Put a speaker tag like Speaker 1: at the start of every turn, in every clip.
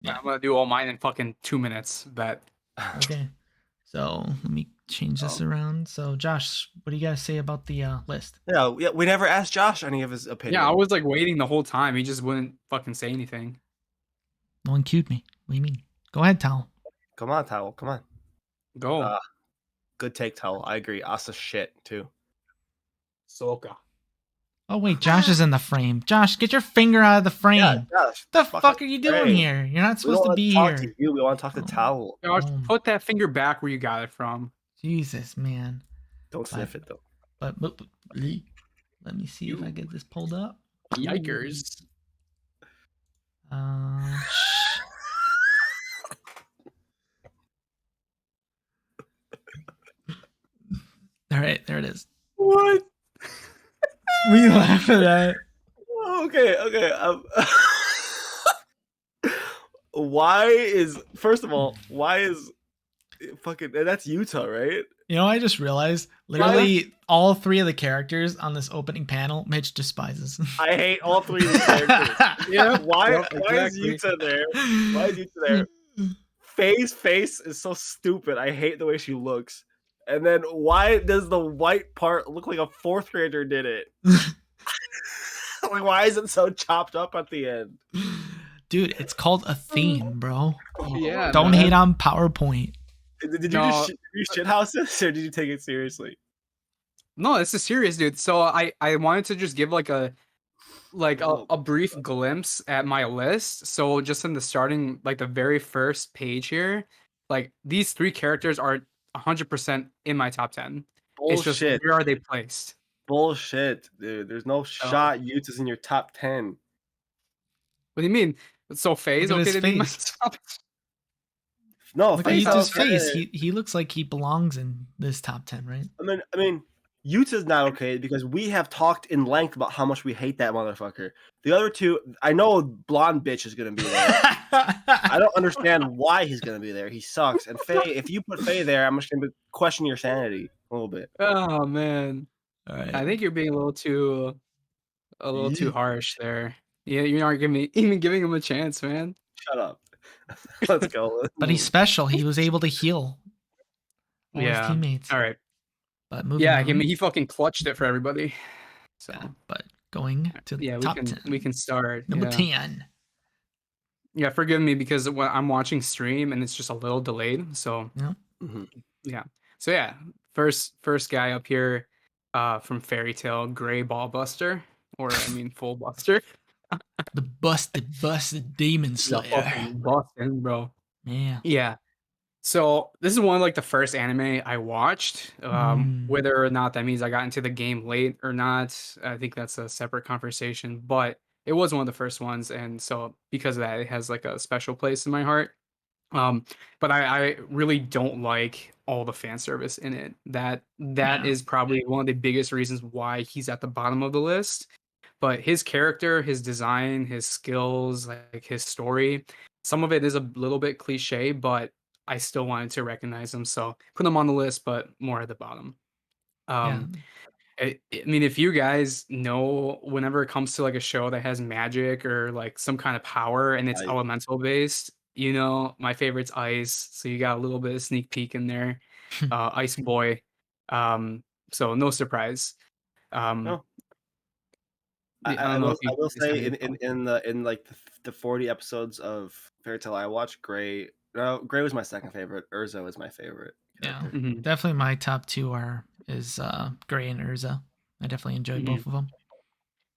Speaker 1: Yeah.
Speaker 2: I'm gonna do all mine in fucking 2 minutes. Bet.
Speaker 1: Okay. So let me change this around. So Josh, what do you guys say about the list?
Speaker 3: Yeah, we never asked Josh any of his
Speaker 2: Yeah,
Speaker 3: opinion.
Speaker 2: I was like waiting the whole time. He just wouldn't fucking say anything.
Speaker 1: No one cued me. What do you mean? Go ahead, Towel.
Speaker 3: Come on, Towel. Come on.
Speaker 2: Go.
Speaker 3: Good take, Towel. I agree. Asa shit too.
Speaker 2: Soka.
Speaker 1: Oh wait, Josh is in the frame. Josh, get your finger out of the frame.
Speaker 3: Yeah, Josh.
Speaker 1: The fuck are you doing here? You're not
Speaker 3: We
Speaker 1: supposed
Speaker 3: don't
Speaker 1: to be
Speaker 3: want to talk
Speaker 1: here.
Speaker 3: to you. We want to talk to Towel.
Speaker 2: Josh,
Speaker 1: Oh.
Speaker 2: put that finger back where you got it from.
Speaker 1: Jesus, man.
Speaker 3: Don't sniff it though.
Speaker 1: But let me see if I get this pulled up.
Speaker 2: Yikers.
Speaker 1: All right, there it is.
Speaker 2: What?
Speaker 1: We laugh at that.
Speaker 3: Okay. First of all, why is fucking that's Utah, right?
Speaker 1: You know, I just realized literally all three of the characters on this opening panel, Mitch despises.
Speaker 3: I hate all three of the characters.
Speaker 2: Yeah.
Speaker 3: Why is Utah there? Why is Utah there? Face is so stupid. I hate the way she looks. And then why does the white part look like a fourth grader did it? Like, why is it so chopped up at the end?
Speaker 1: Dude, it's called a theme, bro.
Speaker 2: Yeah.
Speaker 1: Don't hate on PowerPoint.
Speaker 3: Did you just shithouse this, or did you take it seriously?
Speaker 2: No, this is serious, dude. So I wanted to just give like a brief glimpse at my list. So just in the starting, like the very first page here, like these three characters are 100% in my top 10.
Speaker 3: Bullshit.
Speaker 2: It's just where are they placed?
Speaker 3: Bullshit, dude. There's no shot Utah's in your top 10.
Speaker 2: What do you mean? So Faye's okay to be in my top?
Speaker 3: No,
Speaker 1: look at Utah's face. He looks like he belongs in this top 10, right?
Speaker 3: I mean, Utah's not okay because we have talked in length about how much we hate that motherfucker. The other two, I know blonde bitch is gonna be there. I don't understand why he's gonna be there. He sucks. And Faye, if you put Faye there, I'm just gonna question your sanity a little bit.
Speaker 2: Oh man.
Speaker 1: All right.
Speaker 2: I think you're being a little too harsh there. Yeah, you're not even giving him a chance, man.
Speaker 3: Shut up. Let's go.
Speaker 1: But he's special. He was able to heal all his teammates.
Speaker 2: All right.
Speaker 1: But moving on.
Speaker 2: He fucking clutched it for everybody. So,
Speaker 1: but going to the top 10.
Speaker 2: We can start.
Speaker 1: Number 10.
Speaker 2: Yeah, forgive me because when I'm watching stream and it's just a little delayed. So yeah. So yeah, first guy up here from Fairy Tale, Gray Ballbuster, or I mean Full Buster.
Speaker 1: The busted demon slayer.
Speaker 2: Busting, bro.
Speaker 1: Yeah.
Speaker 2: Yeah. So this is one of like the first anime I watched. Whether or not that means I got into the game late or not, I think that's a separate conversation. But it was one of the first ones, and so because of that, it has like a special place in my heart. But I really don't like all the fan service in it. That is probably one of the biggest reasons why he's at the bottom of the list. But his character, his design, his skills, like his story, some of it is a little bit cliche, but I still wanted to recognize him. So put him on the list, but more at the bottom. I mean, if you guys know, whenever it comes to like a show that has magic or like some kind of power and it's elemental based, you know, my favorite's Ice. So you got a little bit of sneak peek in there. Ice Boy. So no surprise.
Speaker 3: No. I will say in the 40 episodes of Fairy Tail I watched, Gray was my second favorite. Urza was my favorite.
Speaker 1: Yeah, definitely my top two is Gray and Urza. I definitely enjoyed both of them.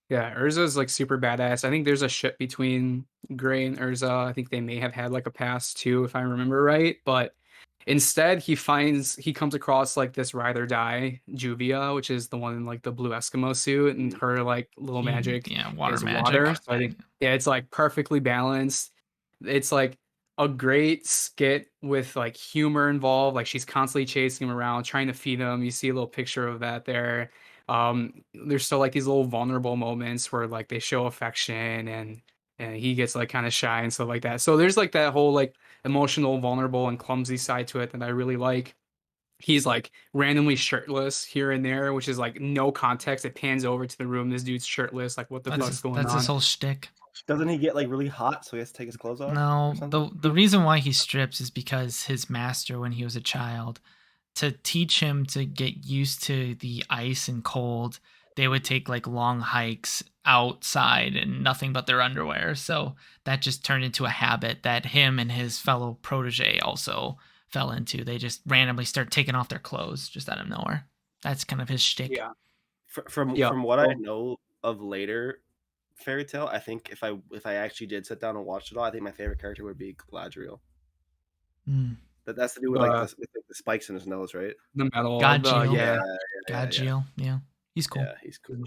Speaker 2: Yeah, Urza is like super badass. I think there's a ship between Gray and Urza. I think they may have had like a past too, if I remember right. But instead, he comes across like this ride or die Juvia, which is the one in like the blue Eskimo suit, and her like little magic
Speaker 1: water
Speaker 2: is
Speaker 1: magic.
Speaker 2: water. So I think it's like perfectly balanced. It's like a great skit with like humor involved. Like she's constantly chasing him around, trying to feed him. You see a little picture of that there. There's still like these little vulnerable moments where like they show affection and he gets like kind of shy and stuff like that. So there's like that whole like emotional, vulnerable, and clumsy side to it that I really like. He's like randomly shirtless here and there, which is like no context. It pans over to the room. This dude's shirtless. Like, what the fuck's going on?
Speaker 1: That's his whole shtick.
Speaker 3: Doesn't he get like really hot, so he has to take his clothes off or
Speaker 1: No,
Speaker 3: something?
Speaker 1: the reason why he strips is because his master, when he was a child, to teach him to get used to the ice and cold, they would take like long hikes outside and nothing but their underwear. So that just turned into a habit that him and his fellow protege also fell into. They just randomly start taking off their clothes just out of nowhere. That's kind of his shtick.
Speaker 2: Yeah. Yeah.
Speaker 3: From what I
Speaker 2: Well,
Speaker 3: know of later fairy tale, I think if I actually did sit down and watch it all, I think my favorite character would be Galadriel.
Speaker 1: Mm.
Speaker 3: That's to do with like
Speaker 2: the
Speaker 3: the spikes in his nose, right?
Speaker 2: the metal, the
Speaker 1: Godjiel.
Speaker 3: Yeah,
Speaker 2: yeah.
Speaker 3: yeah.
Speaker 1: Godjiel. Yeah. He's cool.
Speaker 3: Yeah, he's cool.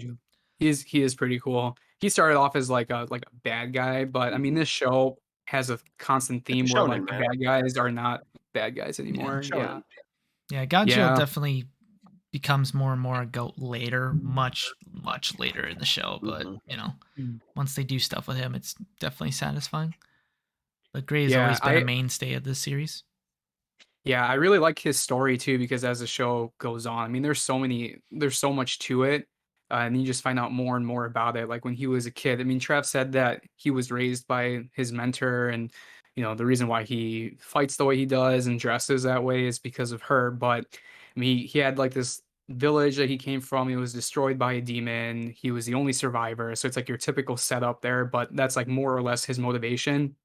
Speaker 2: He is pretty cool. He started off as like a bad guy, but I mean
Speaker 3: Mhm.
Speaker 2: this show has a constant
Speaker 3: It's a
Speaker 2: theme where like
Speaker 3: shonen,
Speaker 2: the
Speaker 3: man.
Speaker 2: bad guys are not bad guys
Speaker 1: Yeah.
Speaker 2: anymore. Yeah.
Speaker 3: Shonen.
Speaker 1: Yeah. Godjiel
Speaker 2: Yeah.
Speaker 1: definitely becomes more and more a goat later, much later in the show. But,
Speaker 3: Mhm.
Speaker 2: Mm.
Speaker 1: once they do stuff with him, it's definitely satisfying. But Gray has
Speaker 2: Yeah,
Speaker 1: always been a mainstay of this series.
Speaker 2: I really like his story too because as the show goes on, I mean, there's so much to it, and you just find out more and more about it. Like when he was a kid, I mean, Trav said that he was raised by his mentor, and the reason why he fights the way he does and dresses that way is because of her. But I mean, he had like this village that he came from. He was destroyed by a demon. He was the only survivor, so it's like your typical setup there. But that's like more or less his motivation.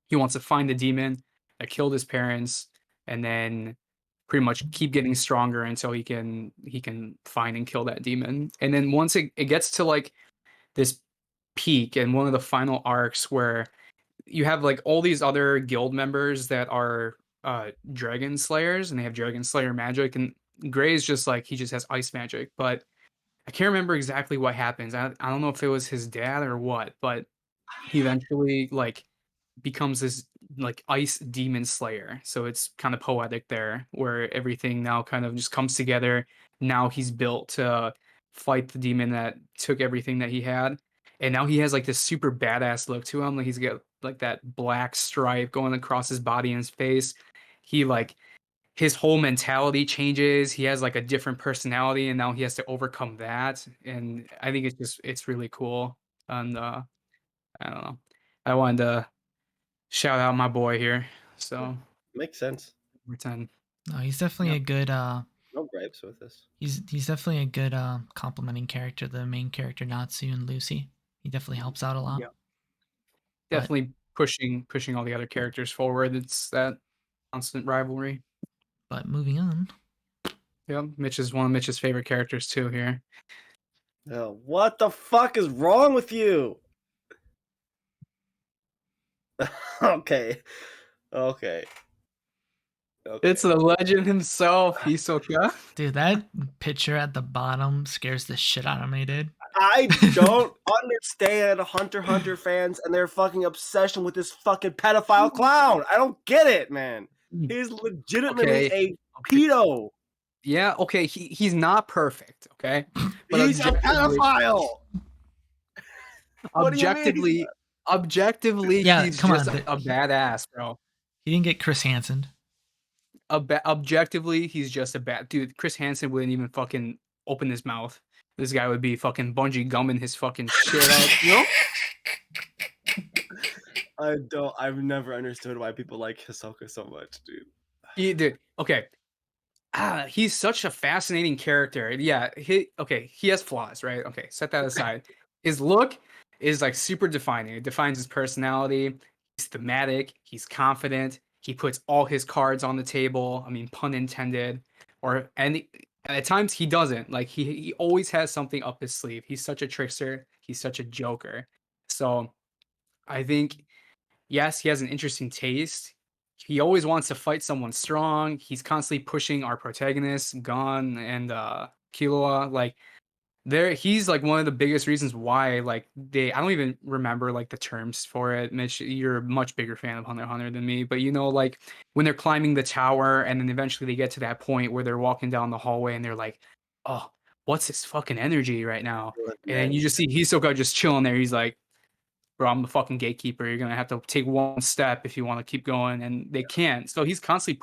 Speaker 2: He wants to find the demon that killed his parents and then pretty much keep getting stronger until he can find and kill that demon. And then once it gets to like this peak and one of the final arcs where you have like all these other guild members that are dragon slayers and they have dragon slayer magic and Gray is just like he just has ice magic, but I can't remember exactly what happens. I don't know if it was his dad or what, but he eventually like becomes this like ice demon slayer. So it's kind of poetic there, where everything now kind of just comes together. Now he's built to fight the demon that took everything that he had. And now he has like this super badass look to him. Like he's got like that black stripe going across his body and his face. He like his whole mentality changes. He has like a different personality and now he has to overcome that. And I think it's really cool. And I don't know. I wanted to shout out my boy here.
Speaker 3: Yeah,
Speaker 2: So
Speaker 3: makes sense.
Speaker 2: we're 10.
Speaker 1: No, he's definitely
Speaker 2: Yep.
Speaker 1: a good
Speaker 3: No gripes with this.
Speaker 1: he's definitely a good complementing character, the main character Natsu and Lucy. He definitely helps out a lot.
Speaker 2: Yeah.
Speaker 1: But
Speaker 2: Definitely pushing all the other characters forward. It's that constant rivalry.
Speaker 1: moving on.
Speaker 2: Yep. Mitch is one of Mitch's favorite characters too here.
Speaker 3: What the fuck is wrong with you? Okay. Okay.
Speaker 2: It's the legend himself, Hisoka.
Speaker 1: Dude, that picture at the bottom scares the shit out of me, dude.
Speaker 3: I don't understand Hunter x Hunter fans and their fucking obsession with this fucking pedophile clown. I don't get it, man. He's legitimately
Speaker 2: Okay.
Speaker 3: a pedo.
Speaker 2: Yeah, okay, he's not perfect, okay? But
Speaker 3: He's a pedophile. What do you mean?
Speaker 2: objectively,
Speaker 1: Yeah,
Speaker 2: he's
Speaker 1: come on,
Speaker 2: just a badass, bro.
Speaker 1: He didn't get Chris Hansen.
Speaker 2: Objectively, he's just a bad dude. Chris Hansen wouldn't even fucking open his mouth. This guy would be fucking bungee gumming his fucking shit up.
Speaker 3: I've never understood why people like Hisoka so much, dude.
Speaker 2: Dude, okay. He's such a fascinating character. Yeah, he has flaws, right? Okay, set that aside. His look is like super defining. It defines his personality. He's thematic. He's confident. He puts all his cards on the table. I mean, pun intended. And at times he doesn't. Like he always has something up his sleeve. He's such a trickster. He's such a joker. So I think yes, he has an interesting taste. He always wants to fight someone strong. He's constantly pushing our protagonists, Gon and Killua. Like he's like one of the biggest reasons why like I don't even remember like the terms for it. Mitch, you're a much bigger fan of Hunter x Hunter than me, but like when they're climbing the tower and then eventually they get to that point where they're walking down the hallway and they're like, oh, what's this fucking energy right now? And then you just see Hisoka just chilling there. He's like, bro, I'm the fucking gatekeeper. You're gonna have to take one step if you want to keep going, and they can't. So he's constantly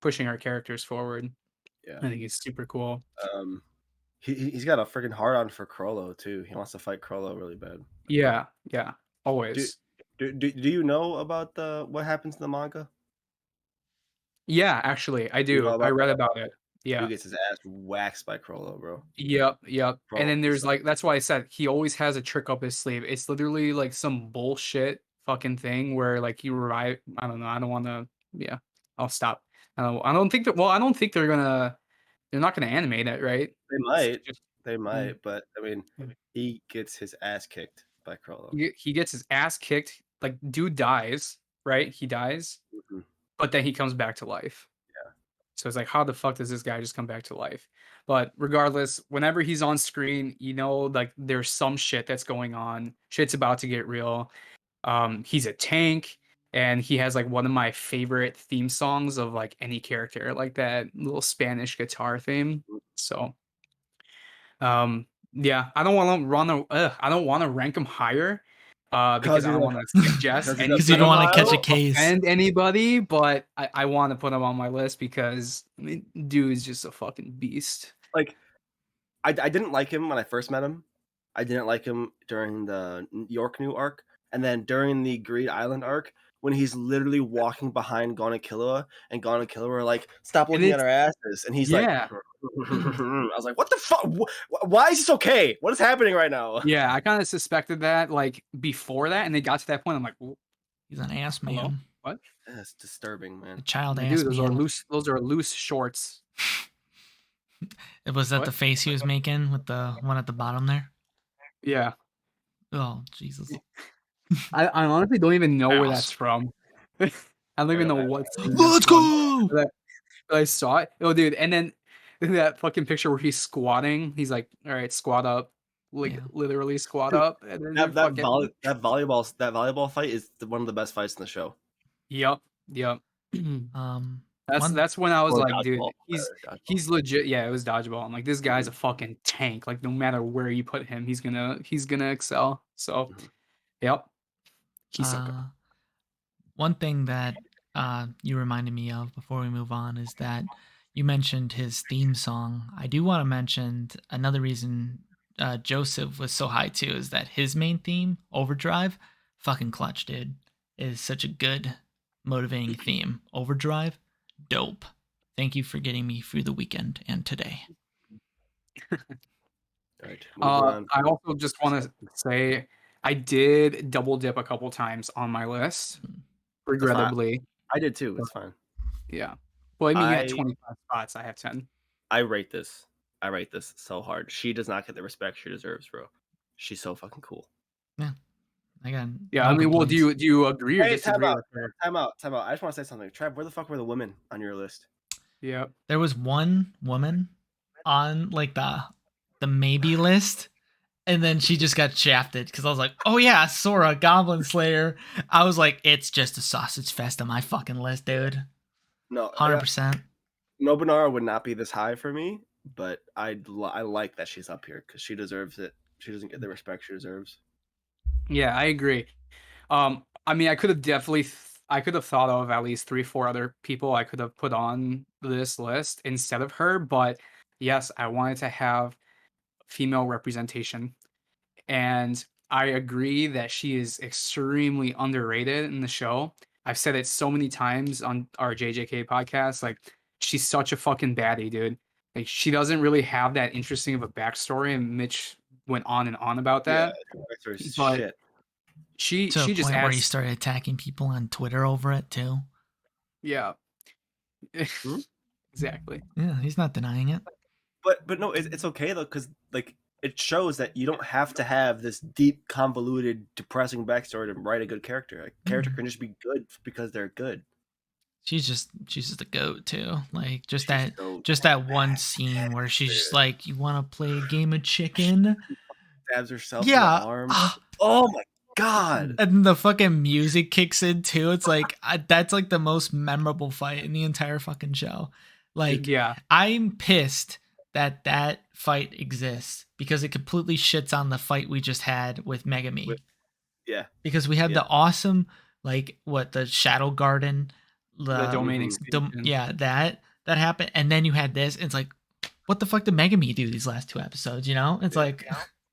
Speaker 2: pushing our characters forward.
Speaker 3: Yeah.
Speaker 2: I think he's super cool.
Speaker 3: He's got a freaking hard on for Crollo too. He wants to fight Crollo really bad.
Speaker 2: Yeah. always.
Speaker 3: Do you know about what happens in the manga?
Speaker 2: Yeah, actually, I
Speaker 3: You know
Speaker 2: do. I
Speaker 3: about
Speaker 2: read
Speaker 3: that?
Speaker 2: about it.
Speaker 3: Dude
Speaker 2: Yeah.
Speaker 3: gets his ass waxed by Crollo, bro.
Speaker 2: Yep, yep. And
Speaker 3: Crollo
Speaker 2: then there's
Speaker 3: sucks.
Speaker 2: like that's why I said he always has a trick up his sleeve. It's literally like some bullshit fucking thing where like you revive. I don't know. I don't want to. Yeah, I'll stop. I don't think that. Well, I don't think they're gonna. They're not gonna animate it, right?
Speaker 3: They
Speaker 2: It's
Speaker 3: might,
Speaker 2: just
Speaker 3: they
Speaker 2: mm,
Speaker 3: might, but I mean,
Speaker 2: mm.
Speaker 3: he gets his ass kicked by Crollo.
Speaker 2: He gets his ass kicked. Like dude dies, right? He dies,
Speaker 3: Mhm.
Speaker 2: but then he comes back to life.
Speaker 3: Yeah.
Speaker 2: So it's like, how the fuck does this guy just come back to life? But regardless, whenever he's on screen, like there's some shit that's going on. Shit's about to get real. He's a tank, and he has like one of my favorite theme songs of like any character, like that little Spanish guitar theme. So, yeah, I don't want to rank him higher, because
Speaker 3: Cause
Speaker 2: I
Speaker 3: he's
Speaker 2: don't
Speaker 3: a
Speaker 2: want to suggest
Speaker 3: cause he's a
Speaker 1: Because you don't want to catch a
Speaker 3: pedophile.
Speaker 1: case.
Speaker 2: offend anybody, but I want to put him on my list because I mean, dude is just a fucking beast.
Speaker 3: Like I didn't like him when I first met him. I didn't like him during the York New arc, and then during the Greed Island arc, when he's literally walking behind Gon and Killua, and Gon and Killua are like, "Stop
Speaker 2: And
Speaker 3: looking at
Speaker 2: it's
Speaker 3: our asses," and he's like,
Speaker 2: yeah,
Speaker 3: I was like, "What the fuck? Why is this okay? What is happening right now?"
Speaker 2: yeah. I kind of suspected that like before that, and they got to that point. I'm like,
Speaker 1: He's an ass
Speaker 2: hello,
Speaker 1: man.
Speaker 2: what?
Speaker 3: That's disturbing,
Speaker 1: A
Speaker 3: man.
Speaker 1: child
Speaker 2: Like, dude,
Speaker 1: ass
Speaker 2: those are
Speaker 1: man.
Speaker 2: loose. Those are loose shorts.
Speaker 1: It was that the
Speaker 2: What?
Speaker 1: face he was making with the one at the bottom there.
Speaker 2: Yeah,
Speaker 1: Oh Jesus.
Speaker 2: I honestly don't even know where that's
Speaker 1: Ass.
Speaker 2: from. I don't even know what scene that's
Speaker 1: Let's
Speaker 2: from.
Speaker 1: go.
Speaker 2: But I saw it. Oh, dude, and then that fucking picture where he's squatting. He's like, "All right, squat up," like
Speaker 1: Yeah.
Speaker 2: literally squat
Speaker 3: Dude,
Speaker 2: up, and then you're
Speaker 3: that
Speaker 2: fucking.
Speaker 3: volleyball fight is one of the best fights in the show.
Speaker 2: Yep, yep.
Speaker 1: One
Speaker 2: That's when I was
Speaker 3: Or
Speaker 2: like, dude,
Speaker 3: dodgeball. Dodgeball.
Speaker 2: he's legit. Yeah, it was dodgeball. I'm like, this guy's
Speaker 3: Mhm,
Speaker 2: a fucking tank. Like, no matter where you put him, he's gonna excel. So,
Speaker 3: mhm.
Speaker 2: yep, he's so good.
Speaker 1: uh one thing that you reminded me of before we move on is that you mentioned his theme song. I do want to mention another reason Joseph was so high too is that his main theme, Overdrive, fucking clutch, dude. It is such a good motivating theme. Overdrive, dope. Thank you for getting me through the weekend and today.
Speaker 3: All right, moving on.
Speaker 2: I also just want to say I did double dip a couple times on my list,
Speaker 1: Hmm.
Speaker 3: That's fine.
Speaker 2: regrettably.
Speaker 3: I did too.
Speaker 2: But
Speaker 3: It's fine.
Speaker 2: yeah. Well, I mean, you had
Speaker 3: I
Speaker 2: 25 spots. I have 10.
Speaker 3: I rate this. I rate this so hard. She does not get the respect she deserves, bro. She's so fucking cool.
Speaker 1: Yeah, I got
Speaker 2: Yeah, I
Speaker 1: no
Speaker 2: mean, well,
Speaker 1: complaints.
Speaker 2: do you agree or
Speaker 3: Hey,
Speaker 2: disagree with her?
Speaker 3: time out, time out. I just want to say something. Trav, where the fuck were the women on your list?
Speaker 2: Yeah.
Speaker 1: There was one woman on like the maybe list, and then she just got shafted because I was like, oh yeah, Sora, Goblin Slayer. I was like, it's just a sausage fest on my fucking list, dude.
Speaker 3: No,
Speaker 1: 100%.
Speaker 3: Nobunara would not be this high for me, but I like that she's up here because she deserves it. She doesn't get the respect she deserves.
Speaker 2: Yeah, I agree. I mean, I could have thought of at least 3, 4 other people I could have put on this list instead of her, but yes, I wanted to have female representation. And I agree that she is extremely underrated in the show. I've said it so many times on our JJK podcast. Like, she's such a fucking baddie, dude. Like, she doesn't really have that interesting of a backstory, and Mitch went on and on about
Speaker 3: Yeah,
Speaker 2: that. But
Speaker 3: shit.
Speaker 1: To a
Speaker 2: she just
Speaker 1: point where he
Speaker 2: adds,
Speaker 1: started attacking people on Twitter over it too.
Speaker 2: yeah,
Speaker 3: Hmm?
Speaker 2: exactly.
Speaker 1: Yeah, he's not denying it.
Speaker 3: But no, it's okay though because like it shows that you don't have to have this deep, convoluted, depressing backstory to write a good character. A character can just be good because they're good.
Speaker 1: She's just a goat too. Like
Speaker 3: She's so
Speaker 1: just that one
Speaker 3: bad,
Speaker 1: scene where she's just
Speaker 3: dude.
Speaker 1: like, "You want to play a game of chicken?"
Speaker 3: Stabs herself in the
Speaker 1: Yeah.
Speaker 3: arm. Oh my god.
Speaker 1: And the fucking music kicks in too. It's like that's like the most memorable fight in the entire fucking show. Like
Speaker 2: Yeah,
Speaker 1: I'm pissed that that fight exists because it completely shits on the fight we just had with Megami.
Speaker 3: Yeah.
Speaker 1: Because we had
Speaker 3: Yeah.
Speaker 1: the awesome like what the Shadow Garden,
Speaker 2: the domain
Speaker 3: Mhm.
Speaker 2: expansion.
Speaker 1: yeah, that happened, and then you had this. And it's like, what the fuck did Megami do these last 2 episodes? You know, it's
Speaker 3: Yeah.
Speaker 1: like,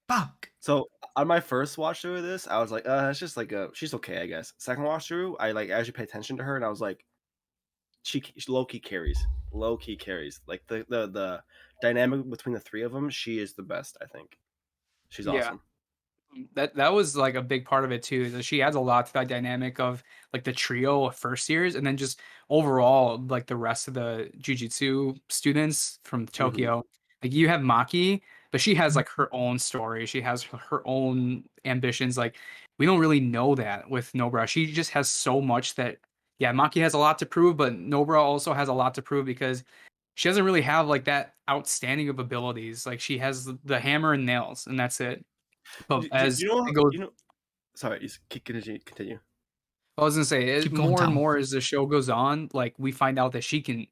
Speaker 1: fuck.
Speaker 3: So on my first watch through of this, I was like, it's just like she's okay, I guess. Second watch through, I like actually pay attention to her, and I was like, she low key carries, low key carries. Like the dynamic between the three of them, she is the best. I think she's
Speaker 2: Yeah.
Speaker 3: awesome.
Speaker 2: That was like a big part of it too. That she adds a lot to that dynamic of like the trio of first years, and then just overall like the rest of the jujitsu students from
Speaker 3: Hmm.
Speaker 2: Tokyo. Like you have Maki, but she has like her own story. She has her own ambitions. Like we don't really know that with Nobra. She just has so much that yeah, Maki has a lot to prove, but Nobra also has a lot to prove because she doesn't really have like that outstanding of abilities. Like she has the hammer and nails, and that's it. But as
Speaker 3: You know,
Speaker 2: it goes,
Speaker 3: Sorry, continue. Continue.
Speaker 2: I was gonna say
Speaker 1: Keep going,
Speaker 2: more and
Speaker 1: Tao.
Speaker 2: more as the show goes on, like we find out that she can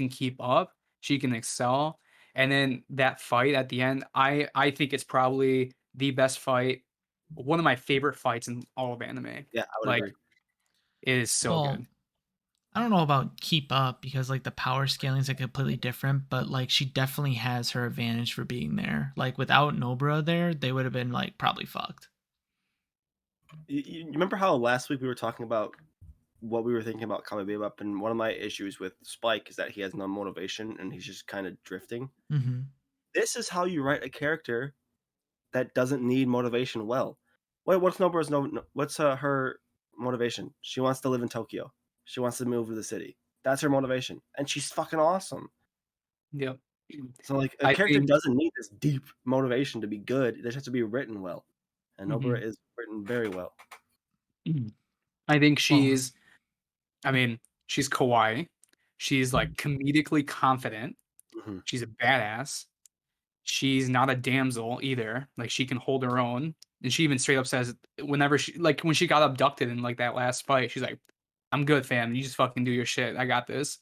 Speaker 2: keep up, she can excel, and then that fight at the end, I think it's probably the best fight, one of my favorite fights in all of anime.
Speaker 3: Yeah, I would
Speaker 2: Like
Speaker 3: agree.
Speaker 2: it is so
Speaker 1: Well,
Speaker 2: good.
Speaker 1: I don't know about keep up because like the power scalings are completely different, but like she definitely has her advantage for being there. Like without Nobra there, they would have been like probably fucked.
Speaker 3: You remember how last week we were talking about what we were thinking about Cowboy Bebop, and one of my issues with Spike is that he has no motivation and he's just kind of drifting.
Speaker 1: Mm-hmm.
Speaker 3: This is how you write a character that doesn't need motivation well. What's Nobra's what's her motivation? She wants to live in Tokyo. She wants to move to the city. That's her motivation, and she's fucking awesome.
Speaker 2: Yep.
Speaker 3: So like a
Speaker 2: I
Speaker 3: character
Speaker 2: think
Speaker 3: doesn't need this deep motivation to be good. It just has to be written well, and Nobra
Speaker 2: mhm.
Speaker 3: is written very well.
Speaker 2: I think
Speaker 1: Well,
Speaker 2: she's I mean, she's kawaii. She's like comedically confident.
Speaker 3: Hmm.
Speaker 2: She's a badass. She's not a damsel either. Like she can hold her own. And she even straight up says whenever she like when she got abducted in like that last fight, she's like, I'm good, fam. You just fucking do your shit. I got this.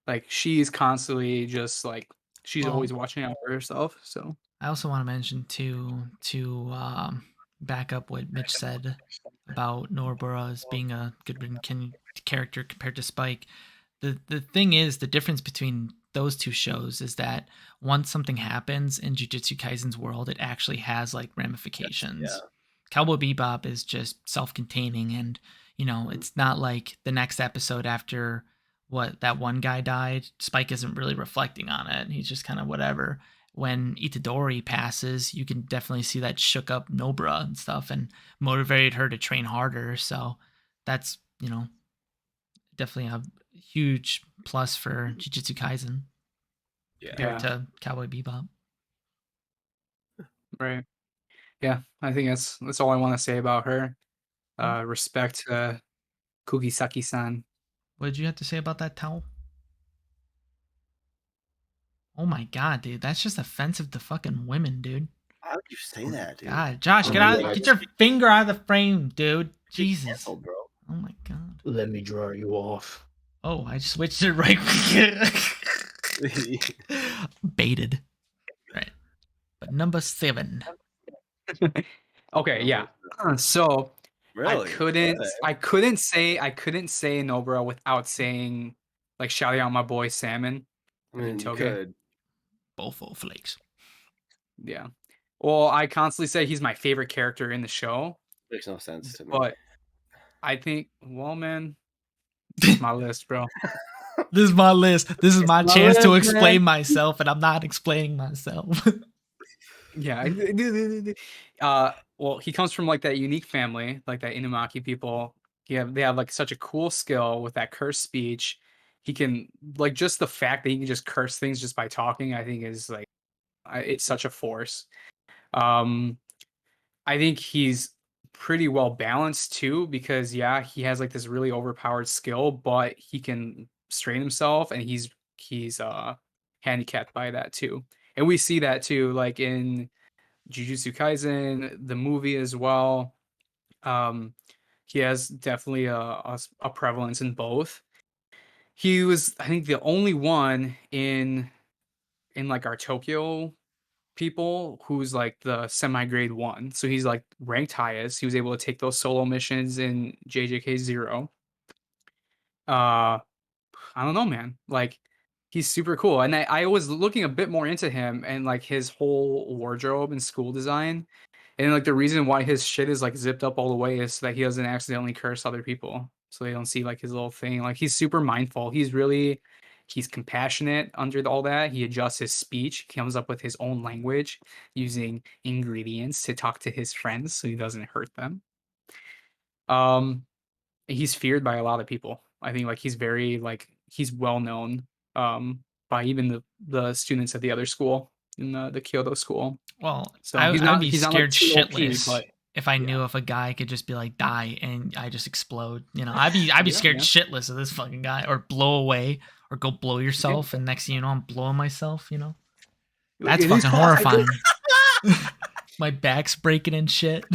Speaker 2: Like she's constantly just like she's
Speaker 1: well,
Speaker 2: always watching out for herself. So
Speaker 1: I also want to mention to back up what Mitch said about Norbura as being a good written character compared to Spike. The thing is, the difference between those two shows is that once something happens in Jujutsu Kaisen's world, it actually has like
Speaker 3: Yeah.
Speaker 1: ramifications. Cowboy Bebop is just self-containing, and it's not like the next episode after what that one guy died. Spike isn't really reflecting on it. He's just kind of whatever. When Itadori passes, you can definitely see that shook up Nobra and stuff, and motivated her to train harder. So that's definitely a huge plus for Jujutsu Kaisen
Speaker 3: Yeah.
Speaker 1: compared
Speaker 2: yeah,
Speaker 1: to Cowboy Bebop.
Speaker 2: right. Yeah, I think that's all I want to say about her.
Speaker 1: Oh,
Speaker 2: Respect Kugisaki-san.
Speaker 1: what did you have to say about that towel? Oh my god, dude, that's just offensive to fucking women, dude.
Speaker 3: How would you say that, dude?
Speaker 1: God, Josh,
Speaker 4: Let me
Speaker 1: get your finger out of the frame, dude.
Speaker 3: Get
Speaker 1: Jesus.
Speaker 3: canceled, bro.
Speaker 1: Oh my god.
Speaker 4: let me draw you off.
Speaker 1: Oh, I switched it right. Baited. Right. But number 7.
Speaker 2: Okay, yeah. So
Speaker 3: Really?
Speaker 2: I couldn't say Nobra without saying like shouting out my boy Salmon
Speaker 3: I
Speaker 2: in
Speaker 3: mean, you
Speaker 2: Toge.
Speaker 3: could.
Speaker 1: Bofo flakes.
Speaker 2: Yeah. Well, I constantly say he's my favorite character in the show,
Speaker 3: Makes no sense to me.
Speaker 2: but I think, well, man, it's my list, bro.
Speaker 1: This is my list. This is
Speaker 2: It's
Speaker 1: my
Speaker 2: my
Speaker 1: chance to
Speaker 2: list, man.
Speaker 1: explain myself, and I'm not explaining myself.
Speaker 2: Yeah. Well, he comes from like that unique family, like that Inumaki people. They have like such a cool skill with that curse speech. He can like just the fact that he can just curse things just by talking, I think is like it's such a force. Um, I think he's pretty well balanced too because yeah, he has like this really overpowered skill, but he can strain himself and he's handicapped by that too. And we see that too like in Jujutsu Kaisen, the movie as well. Um he has definitely a prevalence in both. He was I think the only one in like our Tokyo people who's like the semi grade 1. So he's like ranked highest. He was able to take those solo missions in JJK 0. Uh I don't know, man. Like he's super cool. And I was looking a bit more into him and like his whole wardrobe and school design. And like the reason why his shit is like zipped up all the way is so that he doesn't accidentally curse other people. So they don't see like his little thing. Like he's super mindful. He's compassionate under all that. He adjusts his speech, comes up with his own language using ingredients to talk to his friends so he doesn't hurt them. Um he's feared by a lot of people. I think like he's very like he's well known by even the students at the other school in the Kyoto school.
Speaker 1: Well,
Speaker 2: So
Speaker 1: I'd be
Speaker 2: he's not like
Speaker 1: scared
Speaker 2: too OP,
Speaker 1: shitless
Speaker 2: but
Speaker 1: if I
Speaker 2: yeah.
Speaker 1: knew if a guy could just be like die and I just explode. I'd be
Speaker 2: Yeah,
Speaker 1: scared
Speaker 2: yeah.
Speaker 1: shitless of this fucking guy or blow away or go blow
Speaker 2: Yeah.
Speaker 1: yourself and next thing you know I'm blowing myself. That's
Speaker 2: It is
Speaker 1: fucking
Speaker 2: possible.
Speaker 1: horrifying. My back's breaking and shit.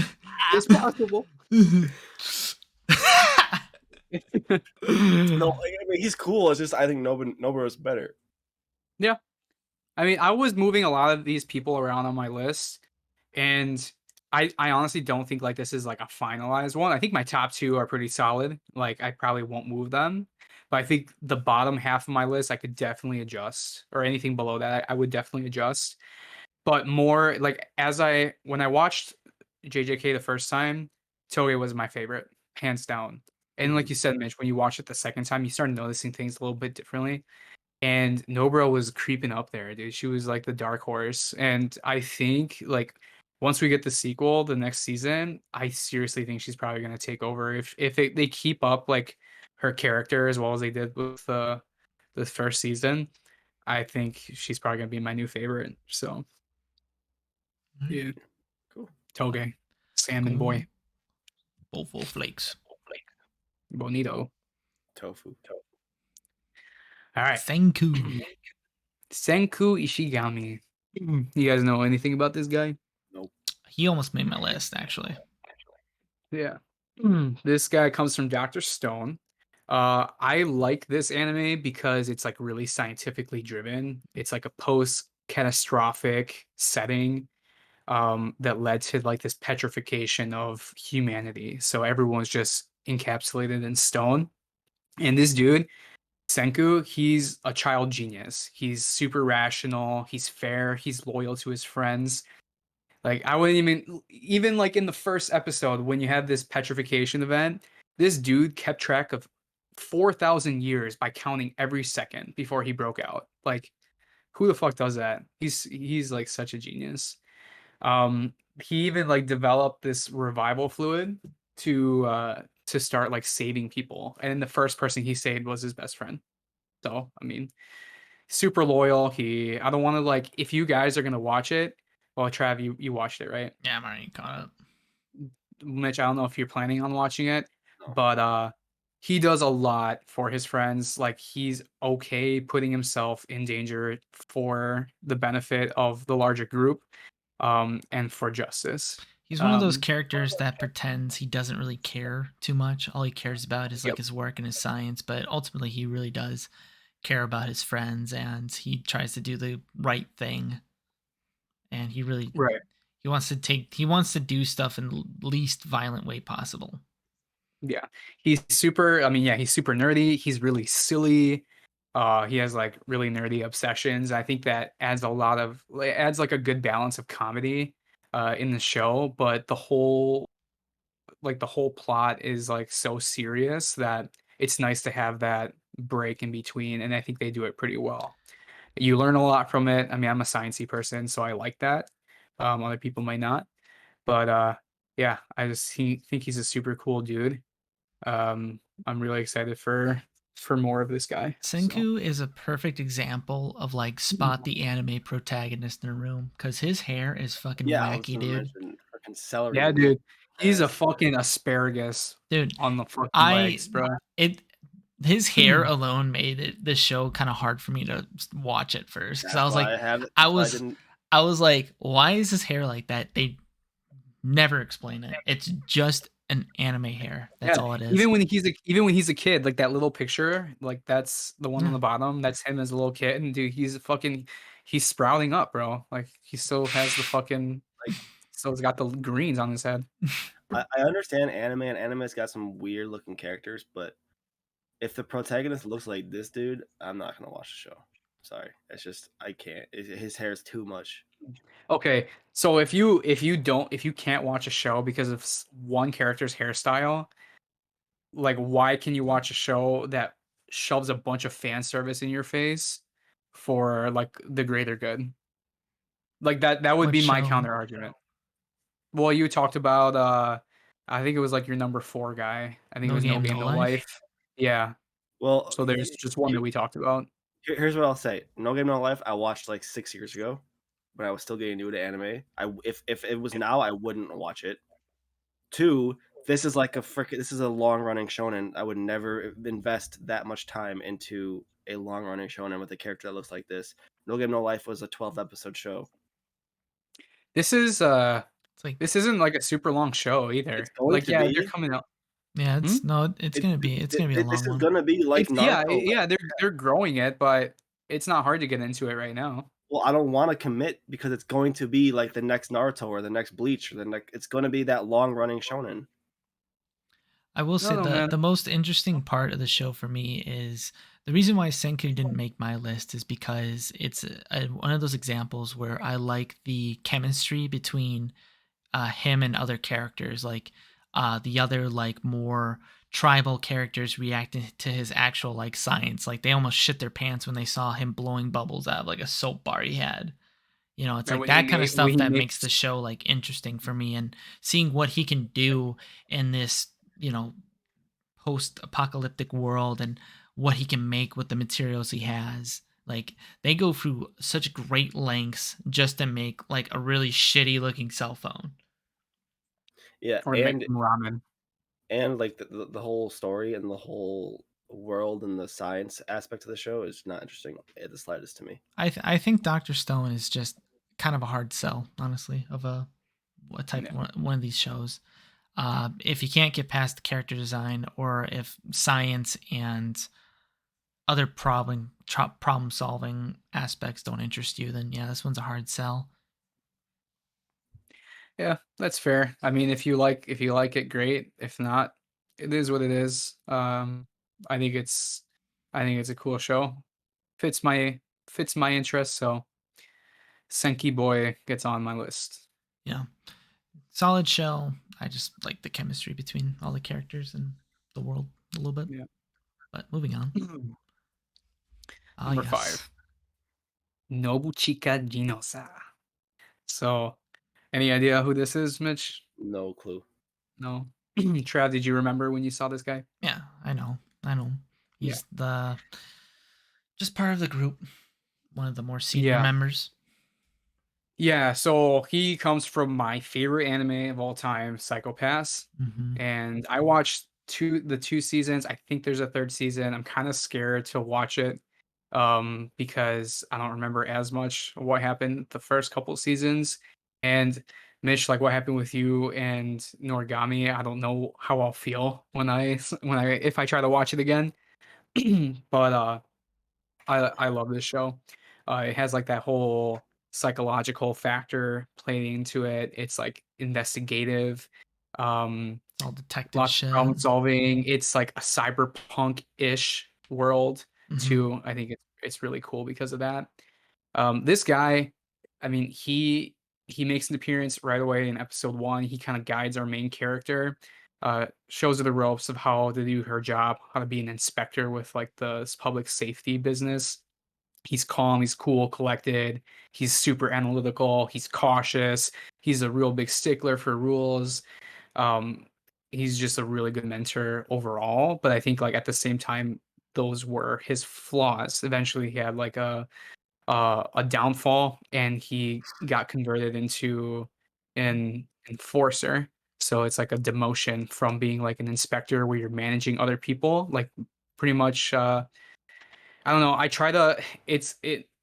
Speaker 2: It's possible.
Speaker 3: No, I mean, he's cool. It's just I think Noburo's better.
Speaker 2: Yeah. I mean, I was moving a lot of these people around on my list, and I honestly don't think like this is like a finalized one. I think my top two are pretty solid. Like I probably won't move them, but I think the bottom half of my list I could definitely adjust, or anything below that I would definitely adjust. But more like when I watched JJK the first time, Toge was my favorite, hands down. And like you said, Mitch, when you watch it the second time, you start noticing things a little bit differently. And Nobro was creeping up there, dude. She was like the dark horse. And I think like once we get the sequel, the next season, I seriously think she's probably gonna take over they keep up like her character as well as they did with the first season. I think she's probably gonna be my new favorite. So yeah,
Speaker 3: Cool.
Speaker 2: Toge, salmon
Speaker 1: Cool.
Speaker 2: boy,
Speaker 1: Bofo flakes.
Speaker 2: bonito.
Speaker 3: Tofu.
Speaker 2: All right,
Speaker 1: Senku.
Speaker 2: Senku Ishigami. You guys know anything about this guy?
Speaker 3: Nope.
Speaker 1: He almost made my list actually.
Speaker 2: Yeah. This guy comes from Dr. Stone. I like this anime because it's like really scientifically driven. It's like a post catastrophic setting that led to like this petrification of humanity. So everyone's just encapsulated in stone. And this dude, Senku, he's a child genius. He's super rational, he's fair, he's loyal to his friends. Like I wouldn't even like in the first episode when you have this petrification event, this dude kept track of 4,000 years by counting every second before he broke out. Like who the fuck does that? He's like such a genius. Um he even like developed this revival fluid to start like saving people. And the first person he saved was his best friend. So, I mean, super loyal. I don't want to like if you guys are gonna watch it. Well, Trav, you watched it, right?
Speaker 1: Yeah, I'm already caught up.
Speaker 2: Mitch, I don't know if you're planning on watching it,
Speaker 3: No.
Speaker 2: but he does a lot for his friends. Like he's okay putting himself in danger for the benefit of the larger group, and for justice.
Speaker 1: He's one of those
Speaker 2: Um,
Speaker 1: characters that pretends he doesn't really care too much. All he cares about is like
Speaker 2: yep.
Speaker 1: his work and his science, but ultimately he really does care about his friends and he tries to do the right thing. And
Speaker 2: Right.
Speaker 1: he wants to do stuff in the least violent way possible.
Speaker 2: Yeah. He's super, I mean, yeah, he's super nerdy. He's really silly. He has like really nerdy obsessions. I think that adds like a good balance of comedy in the show, but the whole plot is like so serious that it's nice to have that break in between, and I think they do it pretty well. You learn a lot from it. I mean, I'm a sciencey person, so I like that. Other people might not, but yeah, think he's a super cool dude. I'm really excited for more of this guy. So
Speaker 1: Senku is a perfect example of like spot the anime protagonist in a room because his hair is fucking
Speaker 3: Yeah, I was
Speaker 1: wacky,
Speaker 3: gonna
Speaker 1: dude.
Speaker 3: mention fucking celery.
Speaker 2: yeah, dude, he's a
Speaker 3: Ass.
Speaker 2: fucking asparagus
Speaker 1: Dude,
Speaker 2: on the fucking
Speaker 1: I
Speaker 2: legs, bro.
Speaker 1: it his hair alone made the show kind of hard for me to watch at first because I
Speaker 3: That's
Speaker 1: was like,
Speaker 3: why I have it.
Speaker 1: I
Speaker 3: That's why I
Speaker 1: was
Speaker 3: didn't.
Speaker 1: I was like, why is his hair like that? They never explain it. It's just an anime hair. That's
Speaker 2: Yeah,
Speaker 1: all it is.
Speaker 2: even when he's a kid, like that little picture, like that's the one on
Speaker 1: Yeah.
Speaker 2: the bottom. That's him as a little kid, and dude, he's sprouting up, bro. Like he still has the fucking like, still got the greens on his head.
Speaker 3: I understand anime, and anime's got some weird looking characters, but if the protagonist looks like this dude, I'm not gonna watch the show. Sorry, it's just I can't. His hair is too much.
Speaker 2: Okay, so if you can't watch a show because of one character's hairstyle, like why can you watch a show that shoves a bunch of fan service in your face for like the greater good? Like that would
Speaker 1: What
Speaker 2: be my
Speaker 1: show?
Speaker 2: counter argument. Well, you talked about I think it was like your number 4 guy. I think it
Speaker 1: No
Speaker 2: was No
Speaker 1: Game,
Speaker 2: Game
Speaker 1: No
Speaker 2: No
Speaker 1: Life?
Speaker 2: Life. Yeah.
Speaker 3: Well,
Speaker 2: So there's just one that we talked about.
Speaker 3: here's what I'll say. No Game No Life, I watched like 6 years ago, when I was still getting new to anime. If it was now, I wouldn't watch it. Two, this is a long running shonen. I would never invest that much time into a long running shonen with a character that looks like this. No Game No Life was a 12 episode show.
Speaker 2: This is
Speaker 1: It's like,
Speaker 2: this isn't like a super long show
Speaker 3: It's
Speaker 2: either.
Speaker 3: going
Speaker 2: Like
Speaker 3: to
Speaker 2: yeah, they're
Speaker 3: be.
Speaker 2: coming out.
Speaker 1: yeah,
Speaker 2: Hmm?
Speaker 1: it's no, it's gonna be a
Speaker 3: This
Speaker 1: long
Speaker 3: is
Speaker 1: one.
Speaker 3: gonna be like
Speaker 2: It's
Speaker 3: Naruto.
Speaker 2: yeah, they're growing it, but it's not hard to get into it right now.
Speaker 3: Well, I don't want to commit because it's going to be like the next Naruto or the next Bleach or the next. It's going to be that long running shonen.
Speaker 1: I will
Speaker 2: I don't
Speaker 1: say
Speaker 2: know,
Speaker 1: the
Speaker 2: man.
Speaker 1: most interesting part of the show for me is the reason why Senku didn't make my list is because it's one of those examples where I like the chemistry between him and other characters, like the other like more tribal characters reacting to his actual like science. Like they almost shit their pants when they saw him blowing bubbles out of like a soap bar he had. You know, it's
Speaker 2: And
Speaker 1: like that kind of
Speaker 2: when
Speaker 1: stuff
Speaker 2: he
Speaker 1: that makes
Speaker 2: makes
Speaker 1: the show like interesting for me, and seeing what he can do in this, you know, post-apocalyptic world and what he can make with the materials he has. Like they go through such great lengths just to make like a really shitty looking cell phone.
Speaker 3: Yeah,
Speaker 2: or make some ramen.
Speaker 3: and like the whole story and the whole world and the science aspect of the show is not interesting at the slightest to me.
Speaker 1: I think Doctor Stone is just kind of a hard sell, honestly, of a type
Speaker 2: Yeah.
Speaker 1: one of these shows. If you can't get past the character design, or if science and other problem solving aspects don't interest you, then yeah, this one's a hard sell.
Speaker 2: Yeah, that's fair. I mean, if you like it, great. If not, it is what it is. I think it's I think it's a cool show. Fits my fits my interest, so Senki Boy gets on my list.
Speaker 1: Yeah, solid show. I just like the chemistry between all the characters and the world a little bit.
Speaker 2: Yeah.
Speaker 1: But moving on. Ah,
Speaker 2: Number
Speaker 1: yes.
Speaker 2: 5, Nobuchika Jinosa. So, any idea who this is, Mitch?
Speaker 3: No clue.
Speaker 2: No. Trav, did you remember when you saw this guy?
Speaker 1: Yeah, I know. I know.
Speaker 2: Yeah.
Speaker 1: He's the just part of the group, one of the more senior
Speaker 2: Yeah.
Speaker 1: members.
Speaker 2: Yeah, so he comes from my favorite anime of all time, Psycho Pass,
Speaker 1: Mm-hmm.
Speaker 2: and I watched the 2 seasons. I think there's a 3rd season. I'm kinda scared to watch it, because I don't remember as much of what happened the first couple seasons, and Mitch, like, what happened with you and Noragami, I don't know how I'll feel when I if I try to watch it again, but, I love this show. It has, like, that whole psychological factor playing into it. It's, like, investigative, um,
Speaker 1: It's all detective
Speaker 2: lots of
Speaker 1: shit.
Speaker 2: problem solving. It's, like, a cyberpunk-ish world
Speaker 1: Mm-hmm.
Speaker 2: too. I think it's really cool because of that. This guy, I mean, he makes an appearance right away in episode 1. He kinda guides our main character, shows her the ropes of how to do her job, how to be an inspector with, like, the public safety business. He's calm, he's cool, collected, he's super analytical, he's cautious, he's a real big stickler for rules. Um, he's just a really good mentor overall, but I think, like, at the same time, those were his flaws. Eventually, he had, like, a downfall, and he got converted into an enforcer. So it's like a demotion from being, like, an inspector where you're managing other people, like, pretty much, I don't know. I try to it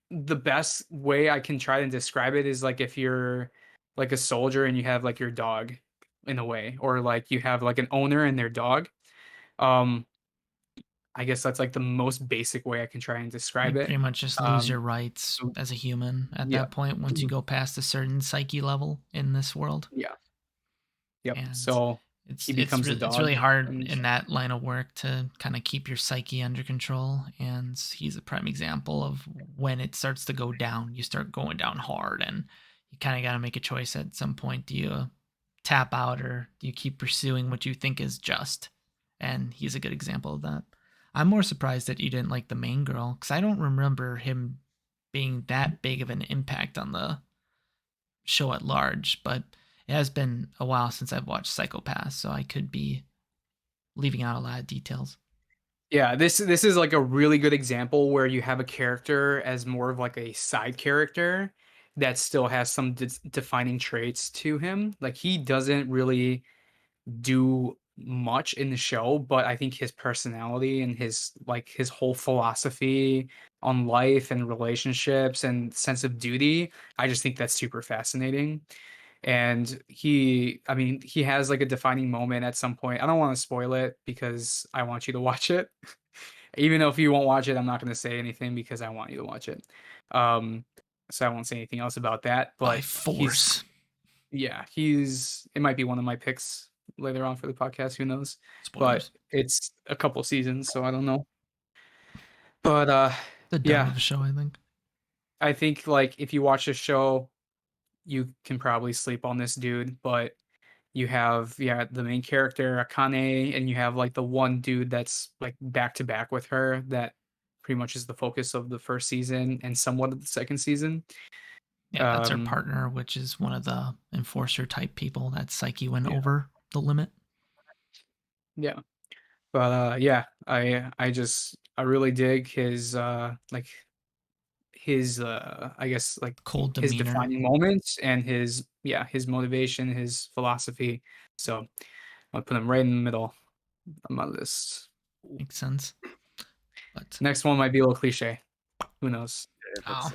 Speaker 2: the best way I can try to describe it is like if you're like a soldier and you have like your dog in a way, or like you have like an owner and their dog. Um, I guess that's like the most basic way I can try and
Speaker 1: You
Speaker 2: describe it.
Speaker 1: pretty much just lose your rights
Speaker 2: So
Speaker 1: as a human at
Speaker 2: yeah.
Speaker 1: that point once you go past a certain psyche level in this world.
Speaker 2: Yeah. Yep.
Speaker 1: And
Speaker 2: So he becomes the
Speaker 1: it's really
Speaker 2: dog
Speaker 1: hard
Speaker 2: and
Speaker 1: in that line of work to kind of keep your psyche under control. And he's a prime example of when it starts to go down. You start going down hard, and you kind of got to make a choice at some point. Do you tap out or do you keep pursuing what you think is just? And he's a good example of that. I'm more surprised that you didn't like the main girl because I don't remember him being that big of an impact on the show at large, but it has been a while since I've watched Psychopath, so I could be leaving out a lot of details.
Speaker 2: Yeah, this is like a really good example where you have a character as more of like a side character that still has some defining traits to him. Like he doesn't really do much in the show, but I think his personality and his whole philosophy on life and relationships and sense of duty, I just think that's super fascinating. And I mean, he has like a defining moment at some point. I don't want to spoil it because I want you to watch it. Even though if you won't watch it, I'm not going to say anything because I want you to watch it. Um, so I won't say anything else about that.
Speaker 1: By
Speaker 2: But
Speaker 1: force.
Speaker 2: it might be one of my picks later on for the podcast. Who knows? But
Speaker 1: Spoilers.
Speaker 2: it's a couple seasons, so I don't know. But
Speaker 1: The dud
Speaker 2: yeah,
Speaker 1: of a show, I think.
Speaker 2: I think like if you watch the show, you can probably sleep on this dude. But you have the main character Akane, and you have like the one dude that's like back to back with her that pretty much is the focus of the first season and somewhat of the second season.
Speaker 1: Yeah, that's her
Speaker 2: Um,
Speaker 1: partner, which is one of the enforcer type people that Psyche went
Speaker 2: yeah,
Speaker 1: over the limit.
Speaker 2: yeah. But yeah, I really dig his like his I guess like
Speaker 1: Cold
Speaker 2: his
Speaker 1: demeanor.
Speaker 2: defining moments and his motivation, his philosophy. So I'll put him right in the middle of my list.
Speaker 1: Makes sense. But
Speaker 2: Next one might be a little cliche. Who knows?
Speaker 3: If it's
Speaker 1: oh,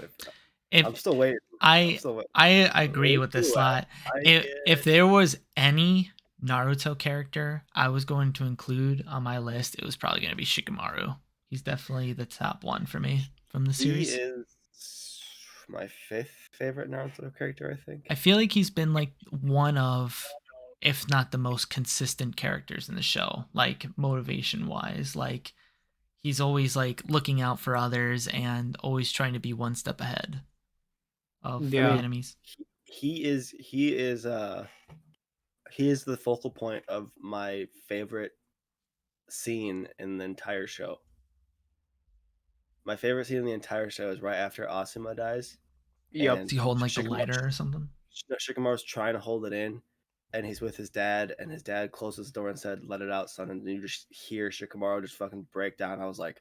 Speaker 3: if I'm
Speaker 1: if
Speaker 3: still waiting. I'm
Speaker 1: I
Speaker 3: still waiting.
Speaker 1: I agree
Speaker 3: Me
Speaker 1: with this
Speaker 3: too.
Speaker 1: lot.
Speaker 3: I
Speaker 1: If there was any Naruto character I was going to include on my list, it was probably going to be Shikamaru. He's definitely the top one for me from the
Speaker 3: He
Speaker 1: series.
Speaker 3: is my fifth favorite Naruto character, I think.
Speaker 1: I feel like he's been like one of, if not the most consistent characters in the show, like motivation wise. Like he's always like looking out for others and always trying to be one step ahead of
Speaker 3: I
Speaker 2: Yeah.
Speaker 3: mean,
Speaker 1: enemies.
Speaker 3: he is the focal point of my favorite scene in the entire show. My favorite scene in the entire show is right after Asuma dies,
Speaker 2: Yep.
Speaker 1: Is
Speaker 3: and
Speaker 1: he holding like the lighter or something?
Speaker 3: Shikamaru's trying to hold it in, and he's with his dad, and his dad closes the door and said, "Let it out, son." And you just hear Shikamaru just fucking break down. I was like,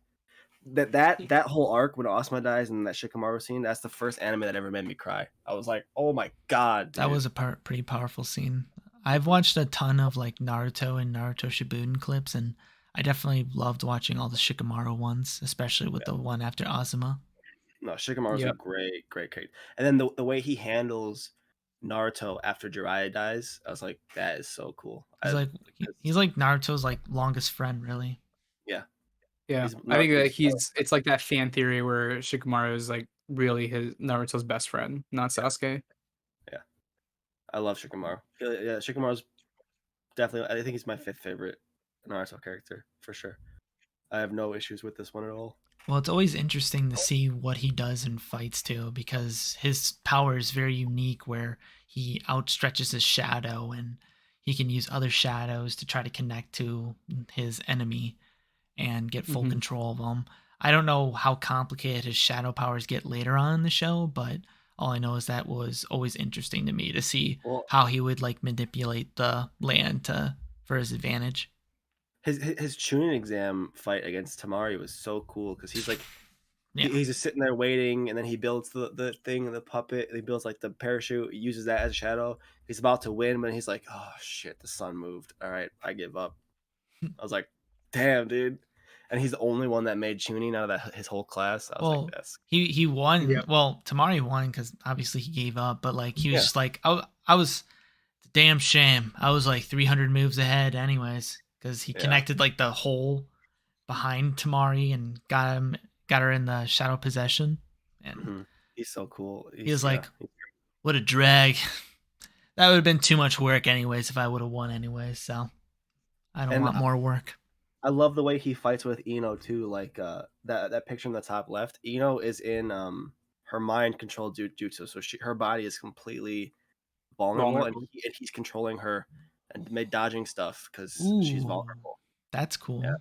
Speaker 3: that whole arc when Asuma dies and that Shikamaru scene, that's the first anime that ever made me cry. I was like, oh my god,
Speaker 1: That
Speaker 3: dude.
Speaker 1: was a pretty powerful scene. I've watched a ton of like Naruto and Naruto Shippuden clips, and I definitely loved watching all the Shikamaru ones, especially with the one after Azuma.
Speaker 3: No, Shikamaru's a
Speaker 2: Yep.
Speaker 3: great character. And then the way he handles Naruto after Jiraiya dies, I was like, that is so cool.
Speaker 1: He's like Naruto's like longest friend, really.
Speaker 3: Yeah,
Speaker 2: Yeah.
Speaker 3: he's
Speaker 2: I think that
Speaker 3: Naruto's.
Speaker 2: it's like that fan theory where Shikamaru is like really his Naruto's best friend, not
Speaker 3: Yeah,
Speaker 2: Sasuke.
Speaker 3: yeah. I love Shikamaru. Yeah, Shikamaru's definitely. I think he's my fifth favorite Naruto character for sure. I have no issues with this one at all.
Speaker 1: Well, it's always interesting to see what he does in fights too, because his power is very unique where he outstretches his shadow and he can use other shadows to try to connect to his enemy and get full
Speaker 2: Hmm.
Speaker 1: control of them. I don't know how complicated his shadow powers get later on in the show, but all I know is that was always interesting to me to see
Speaker 3: Well,
Speaker 1: how he would like manipulate the land to for his advantage.
Speaker 3: his Chunin exam fight against Tamari was so cool because he's like
Speaker 1: Yeah,
Speaker 3: he's just sitting there waiting, and then he builds the thing, the puppet. He builds like the parachute. He uses that as a shadow. He's about to win, but he's like, "Oh shit, the sun moved. All right, I give up." I was like, "Damn, dude!" And he's the only one that made tuning out of that his whole class. I was like,
Speaker 1: well,
Speaker 3: "That's
Speaker 1: he won.
Speaker 2: Yep.
Speaker 1: Well, Tamari won because obviously he gave up, but like he was
Speaker 3: yeah,
Speaker 1: just like I was it's a damn shame. I was like 300 moves ahead, anyways, because he
Speaker 3: yeah."
Speaker 1: connected like the hole behind Tamari and got her in the shadow possession, and
Speaker 3: Mm-hmm. He's so cool.
Speaker 1: he
Speaker 3: He's
Speaker 1: was like, "What a drag." That would have been too much work, anyways, if I would have won, anyways. So I don't
Speaker 3: and
Speaker 1: want more work.
Speaker 3: I love the way he fights with Ino too. Like that picture in the top left. Ino is in her mind controlled jutsu, so her body is completely vulnerable, and he's controlling her and dodging stuff because she's vulnerable.
Speaker 1: That's cool.
Speaker 3: Yeah.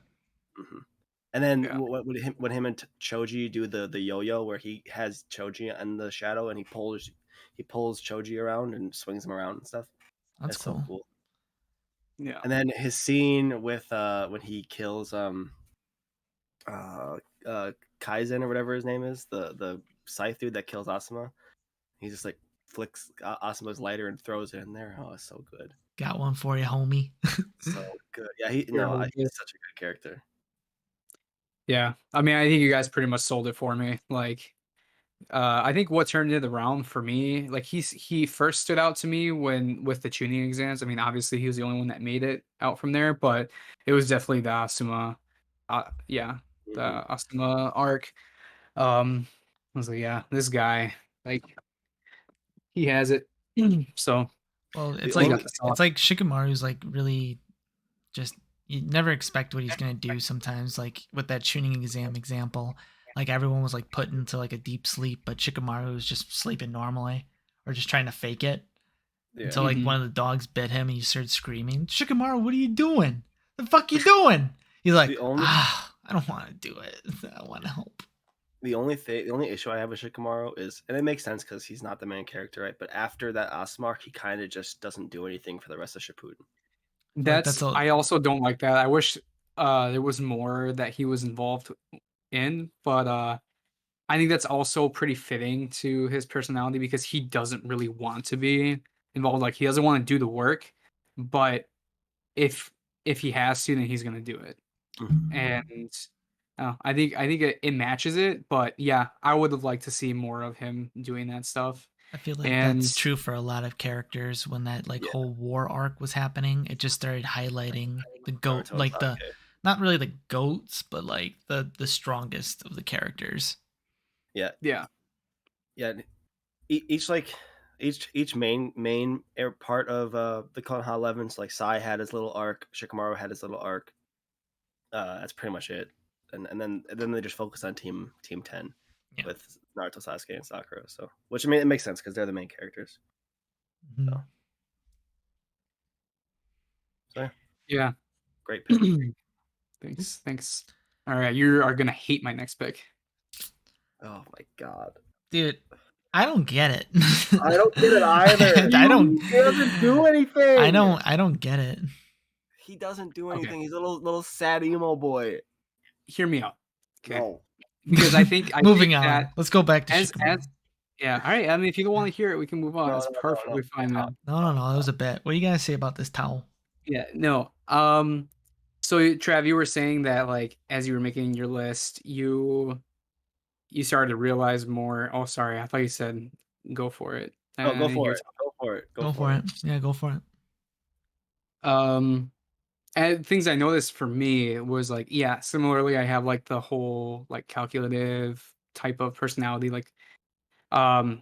Speaker 3: Mm-hmm. And then when him and Choji do the yo-yo where he has Choji in the shadow and he pulls Choji around and swings him around and stuff.
Speaker 1: That's cool.
Speaker 3: So cool.
Speaker 2: Yeah.
Speaker 3: And then his scene with when he kills Kaizen or whatever his name is, the scythe dude that kills Asuma. He just like flicks Asuma's lighter and throws it in there. Oh, it's so good.
Speaker 1: Got one for you, homie.
Speaker 3: So good. Yeah, he's such a good character.
Speaker 2: Yeah, I mean, I think you guys pretty much sold it for me. Like, I think what turned it around for me, like he first stood out to me when with the tuning exams. I mean, obviously he was the only one that made it out from there, but it was definitely the Asuma, the Asuma arc. I was like, yeah, this guy, like, he has it. So,
Speaker 1: well, it's
Speaker 3: like
Speaker 1: Shikamaru's like really just, you never expect what he's gonna do sometimes. Like with that tuning exam example, like everyone was like put into like a deep sleep, but Shikamaru was just sleeping normally or just trying to fake it until like one of the dogs bit him and he started screaming, "Shikamaru, what are you doing? The fuck you doing?" He's like, I don't want to do it. I want to help.
Speaker 3: The only issue I have with Shikamaru is, and it makes sense because he's not the main character, right? But after that Asuma arc, he kind of just doesn't do anything for the rest of Shippuden.
Speaker 2: I also don't like that. I wish there was more that he was involved in, but I think that's also pretty fitting to his personality because he doesn't really want to be involved. Like he doesn't want to do the work, but if he has to, then he's gonna do it. And I think it matches it. But yeah, I would have liked to see more of him doing that stuff.
Speaker 1: I feel like that's true for a lot of characters. When that whole war arc was happening, it just started highlighting the goat, like the not really the goats, but like the strongest of the characters.
Speaker 3: Yeah. Each main part of the Konoha 11s, like Sai had his little arc, Shikamaru had his little arc. That's pretty much it. And then they just focus on Team 10 with Naruto, Sasuke, and Sakura. So, which, I mean, it makes sense because they're the main characters. So
Speaker 2: yeah,
Speaker 3: great pick.
Speaker 2: Thanks. All right, you are gonna hate my next pick.
Speaker 3: Oh my god,
Speaker 1: dude! I don't get it.
Speaker 3: I don't get it either.
Speaker 1: I don't.
Speaker 3: He doesn't do anything.
Speaker 1: I don't get it.
Speaker 3: He doesn't do anything. Okay. He's a little sad emo boy.
Speaker 2: Hear me out. Okay.
Speaker 3: No.
Speaker 2: Because I think
Speaker 1: moving on. Let's go back to
Speaker 2: yeah. All right. I mean, if you don't want to hear it, we can move on. It's perfectly fine, man.
Speaker 1: No. That was a bit. What are you gonna say about this towel?
Speaker 2: Yeah. No. So Trav, you were saying that like as you were making your list, you started to realize more. Oh, sorry. I thought you said go for it.
Speaker 3: Oh, go for it. Go for it.
Speaker 1: Yeah, go for it.
Speaker 2: And things I noticed for me was like, yeah, similarly, I have like the whole like calculative type of personality. Like, I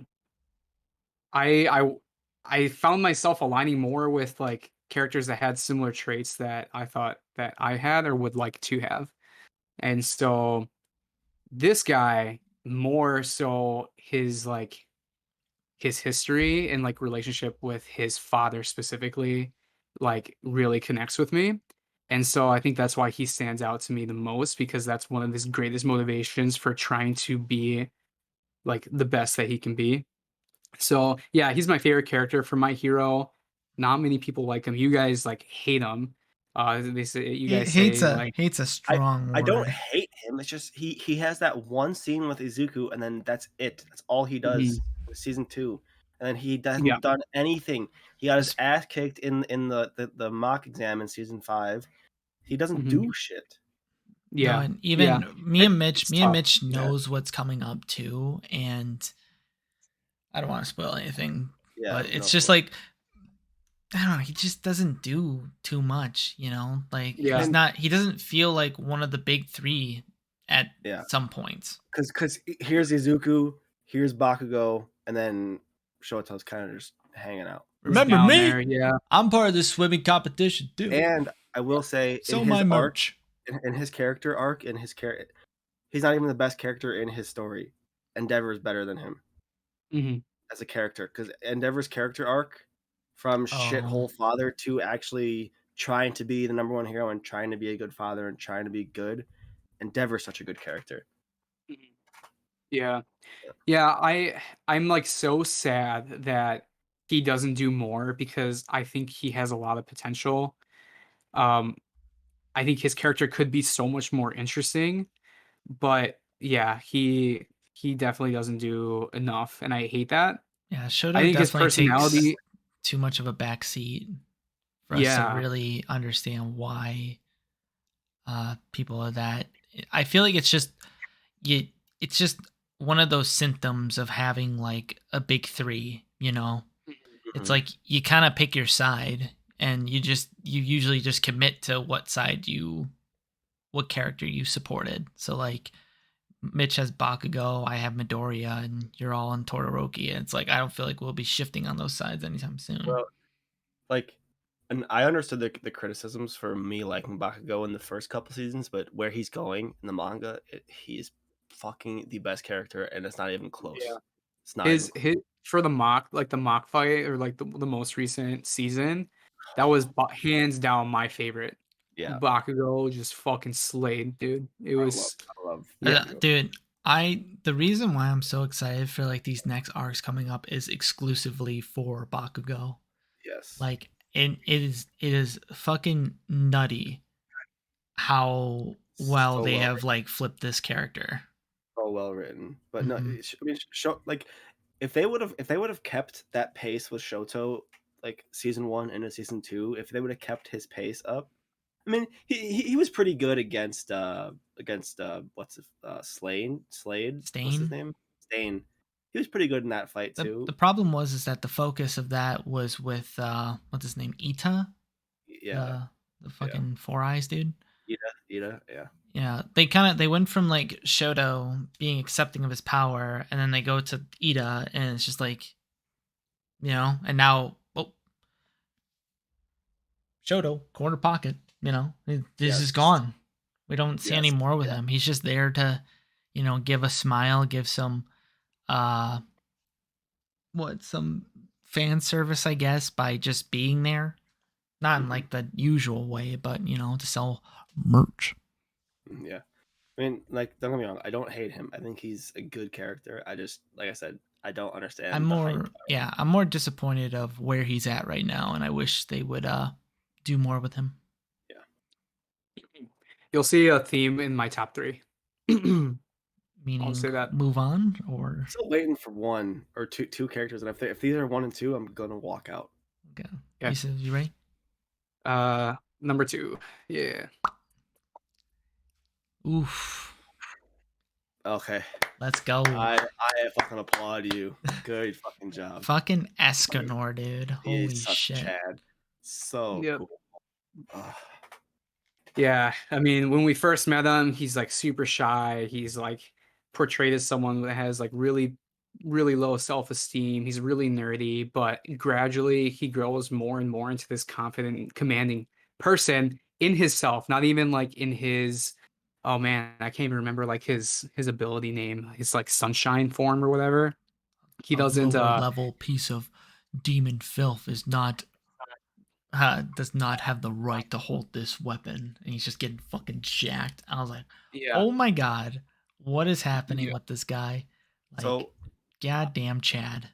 Speaker 2: found myself aligning more with like characters that had similar traits that I thought that I had or would like to have. And so this guy, more so his history and like relationship with his father specifically, like really connects with me. And so I think that's why he stands out to me the most, because that's one of his greatest motivations for trying to be like the best that he can be. So yeah, he's my favorite character for My Hero. Not many people like him. You guys like hate him. They say you guys
Speaker 1: hates
Speaker 2: say
Speaker 1: a strong word.
Speaker 3: I don't hate him. It's just he has that one scene with Izuku, and then that's it. That's all he does. Season 2, and then he hasn't done anything. He got his ass kicked in the mock exam in season 5. He doesn't do shit.
Speaker 1: Yeah, no, and even me and Mitch knows what's coming up too, and I don't want to spoil anything. Yeah, but it's just like, I don't know, he just doesn't do too much, you know? Like he doesn't feel like one of the big 3 at some points.
Speaker 3: Cuz here's Izuku, here's Bakugo, and then Shoto's kind of just hanging out.
Speaker 1: Remember me? There, I'm part of this swimming competition too.
Speaker 3: And I will say,
Speaker 1: so my merch
Speaker 3: in his character arc, he's not even the best character in his story. Endeavor is better than him
Speaker 2: Mhm.
Speaker 3: as a character, because Endeavor's character arc from
Speaker 1: Oh,
Speaker 3: shithole father to actually trying to be the number one hero and trying to be a good father and trying to be good. Endeavor's such a good character.
Speaker 2: Mhm. Yeah. Yeah, I'm, like, so sad that he doesn't do more because I think he has a lot of potential. Um, I think his character could be so much more interesting, but yeah, he definitely doesn't do enough, and I hate that.
Speaker 1: yeah,
Speaker 2: I
Speaker 1: Shoto
Speaker 2: think his
Speaker 1: definitely takes
Speaker 2: personality.
Speaker 1: too much of a backseat for us to
Speaker 2: Yeah.
Speaker 1: really understand why people are that. I feel like you. It's just one of those symptoms of having like a big three. You know, it's
Speaker 3: Mhm.
Speaker 1: like you kind of pick your side, and you usually just commit to what character you supported. So like Mitch has Bakugo, I have Midoriya, and you're all in Todoroki. And it's like I don't feel like we'll be shifting on those sides anytime soon.
Speaker 3: Well, like, and I understood the criticisms for me liking Bakugo in the first couple seasons, but where he's going in the manga, he's fucking the best character, and it's not even
Speaker 2: Yeah.
Speaker 3: close. It's not even.
Speaker 2: His for the mock fight or, like, the most recent season, that was ba hands down my favorite.
Speaker 3: Yeah,
Speaker 2: Bakugo just fucking slayed, dude. It was
Speaker 3: I love
Speaker 2: yeah.
Speaker 3: Bakugo.
Speaker 1: Dude, the reason why I'm so excited for like these next arcs coming up is exclusively for Bakugo.
Speaker 3: Yes,
Speaker 1: Like, and it is fucking nutty how well
Speaker 3: so
Speaker 1: they
Speaker 3: well
Speaker 1: have
Speaker 3: written,
Speaker 1: like flipped this character.
Speaker 3: so well written. But no,
Speaker 1: Hmm.
Speaker 3: I mean, like if they would have kept that pace with Shoto, like season one into season two, if they would have kept his pace up. I mean, he was pretty good against Slade. What's his
Speaker 1: Stain.
Speaker 3: name? Stain. He was pretty good in that fight
Speaker 1: The
Speaker 3: too.
Speaker 1: problem was is that the focus of that was with what's his name, Ita,
Speaker 3: Yeah,
Speaker 1: the
Speaker 3: yeah.
Speaker 1: fucking Four Eyes dude.
Speaker 3: Ida, yeah.
Speaker 1: Yeah, they went from like Shoto being accepting of his power, and then they go to Ida, and it's just like, and now, oh, Shoto corner pocket, this is
Speaker 3: Yes,
Speaker 1: gone. We don't see any
Speaker 3: yes,
Speaker 1: more with
Speaker 3: yeah.
Speaker 1: him. He's just there to, give a smile, give some uh some fan service, I guess, by just being there. Not in
Speaker 3: Hmm.
Speaker 1: like the usual way, but to sell merch.
Speaker 3: Yeah. I mean, like, don't get me wrong. I don't hate him. I think he's a good character. I just, like I said, I don't understand the hype.
Speaker 1: I'm more disappointed of where he's at right now, and I wish they would do more with him.
Speaker 3: Yeah.
Speaker 2: You'll see a theme in my top 3. I'll
Speaker 1: Meaning
Speaker 2: say that.
Speaker 1: move on or
Speaker 3: Still waiting for one or two characters, and if these are one and two, I'm gonna walk out.
Speaker 1: okay.
Speaker 2: Yeah.
Speaker 1: You ready?
Speaker 2: Number 2. Yeah.
Speaker 1: Oof.
Speaker 3: Okay.
Speaker 1: Let's go.
Speaker 3: I fucking applaud you. Good fucking job.
Speaker 1: Fucking Escanor, dude.
Speaker 3: He
Speaker 1: Holy
Speaker 3: is such a
Speaker 1: shit.
Speaker 3: Chad. So
Speaker 2: Yep.
Speaker 3: cool. Ugh.
Speaker 2: Yeah, I mean, when we first met him, he's like super shy. He's like portrayed as someone that has like really, really low self-esteem. He's really nerdy, but gradually he grows more and more into this confident, commanding person in himself, not even like in his, oh man, I can't even remember like his ability name, his like sunshine form or whatever. He
Speaker 1: A
Speaker 2: doesn't
Speaker 1: lower level piece of demon filth does not have the right to hold this weapon, and he's just getting fucking jacked. I was like,
Speaker 2: yeah.
Speaker 1: oh my god, what is happening
Speaker 2: Yeah.
Speaker 1: with this guy? Like,
Speaker 3: So
Speaker 1: goddamn Chad.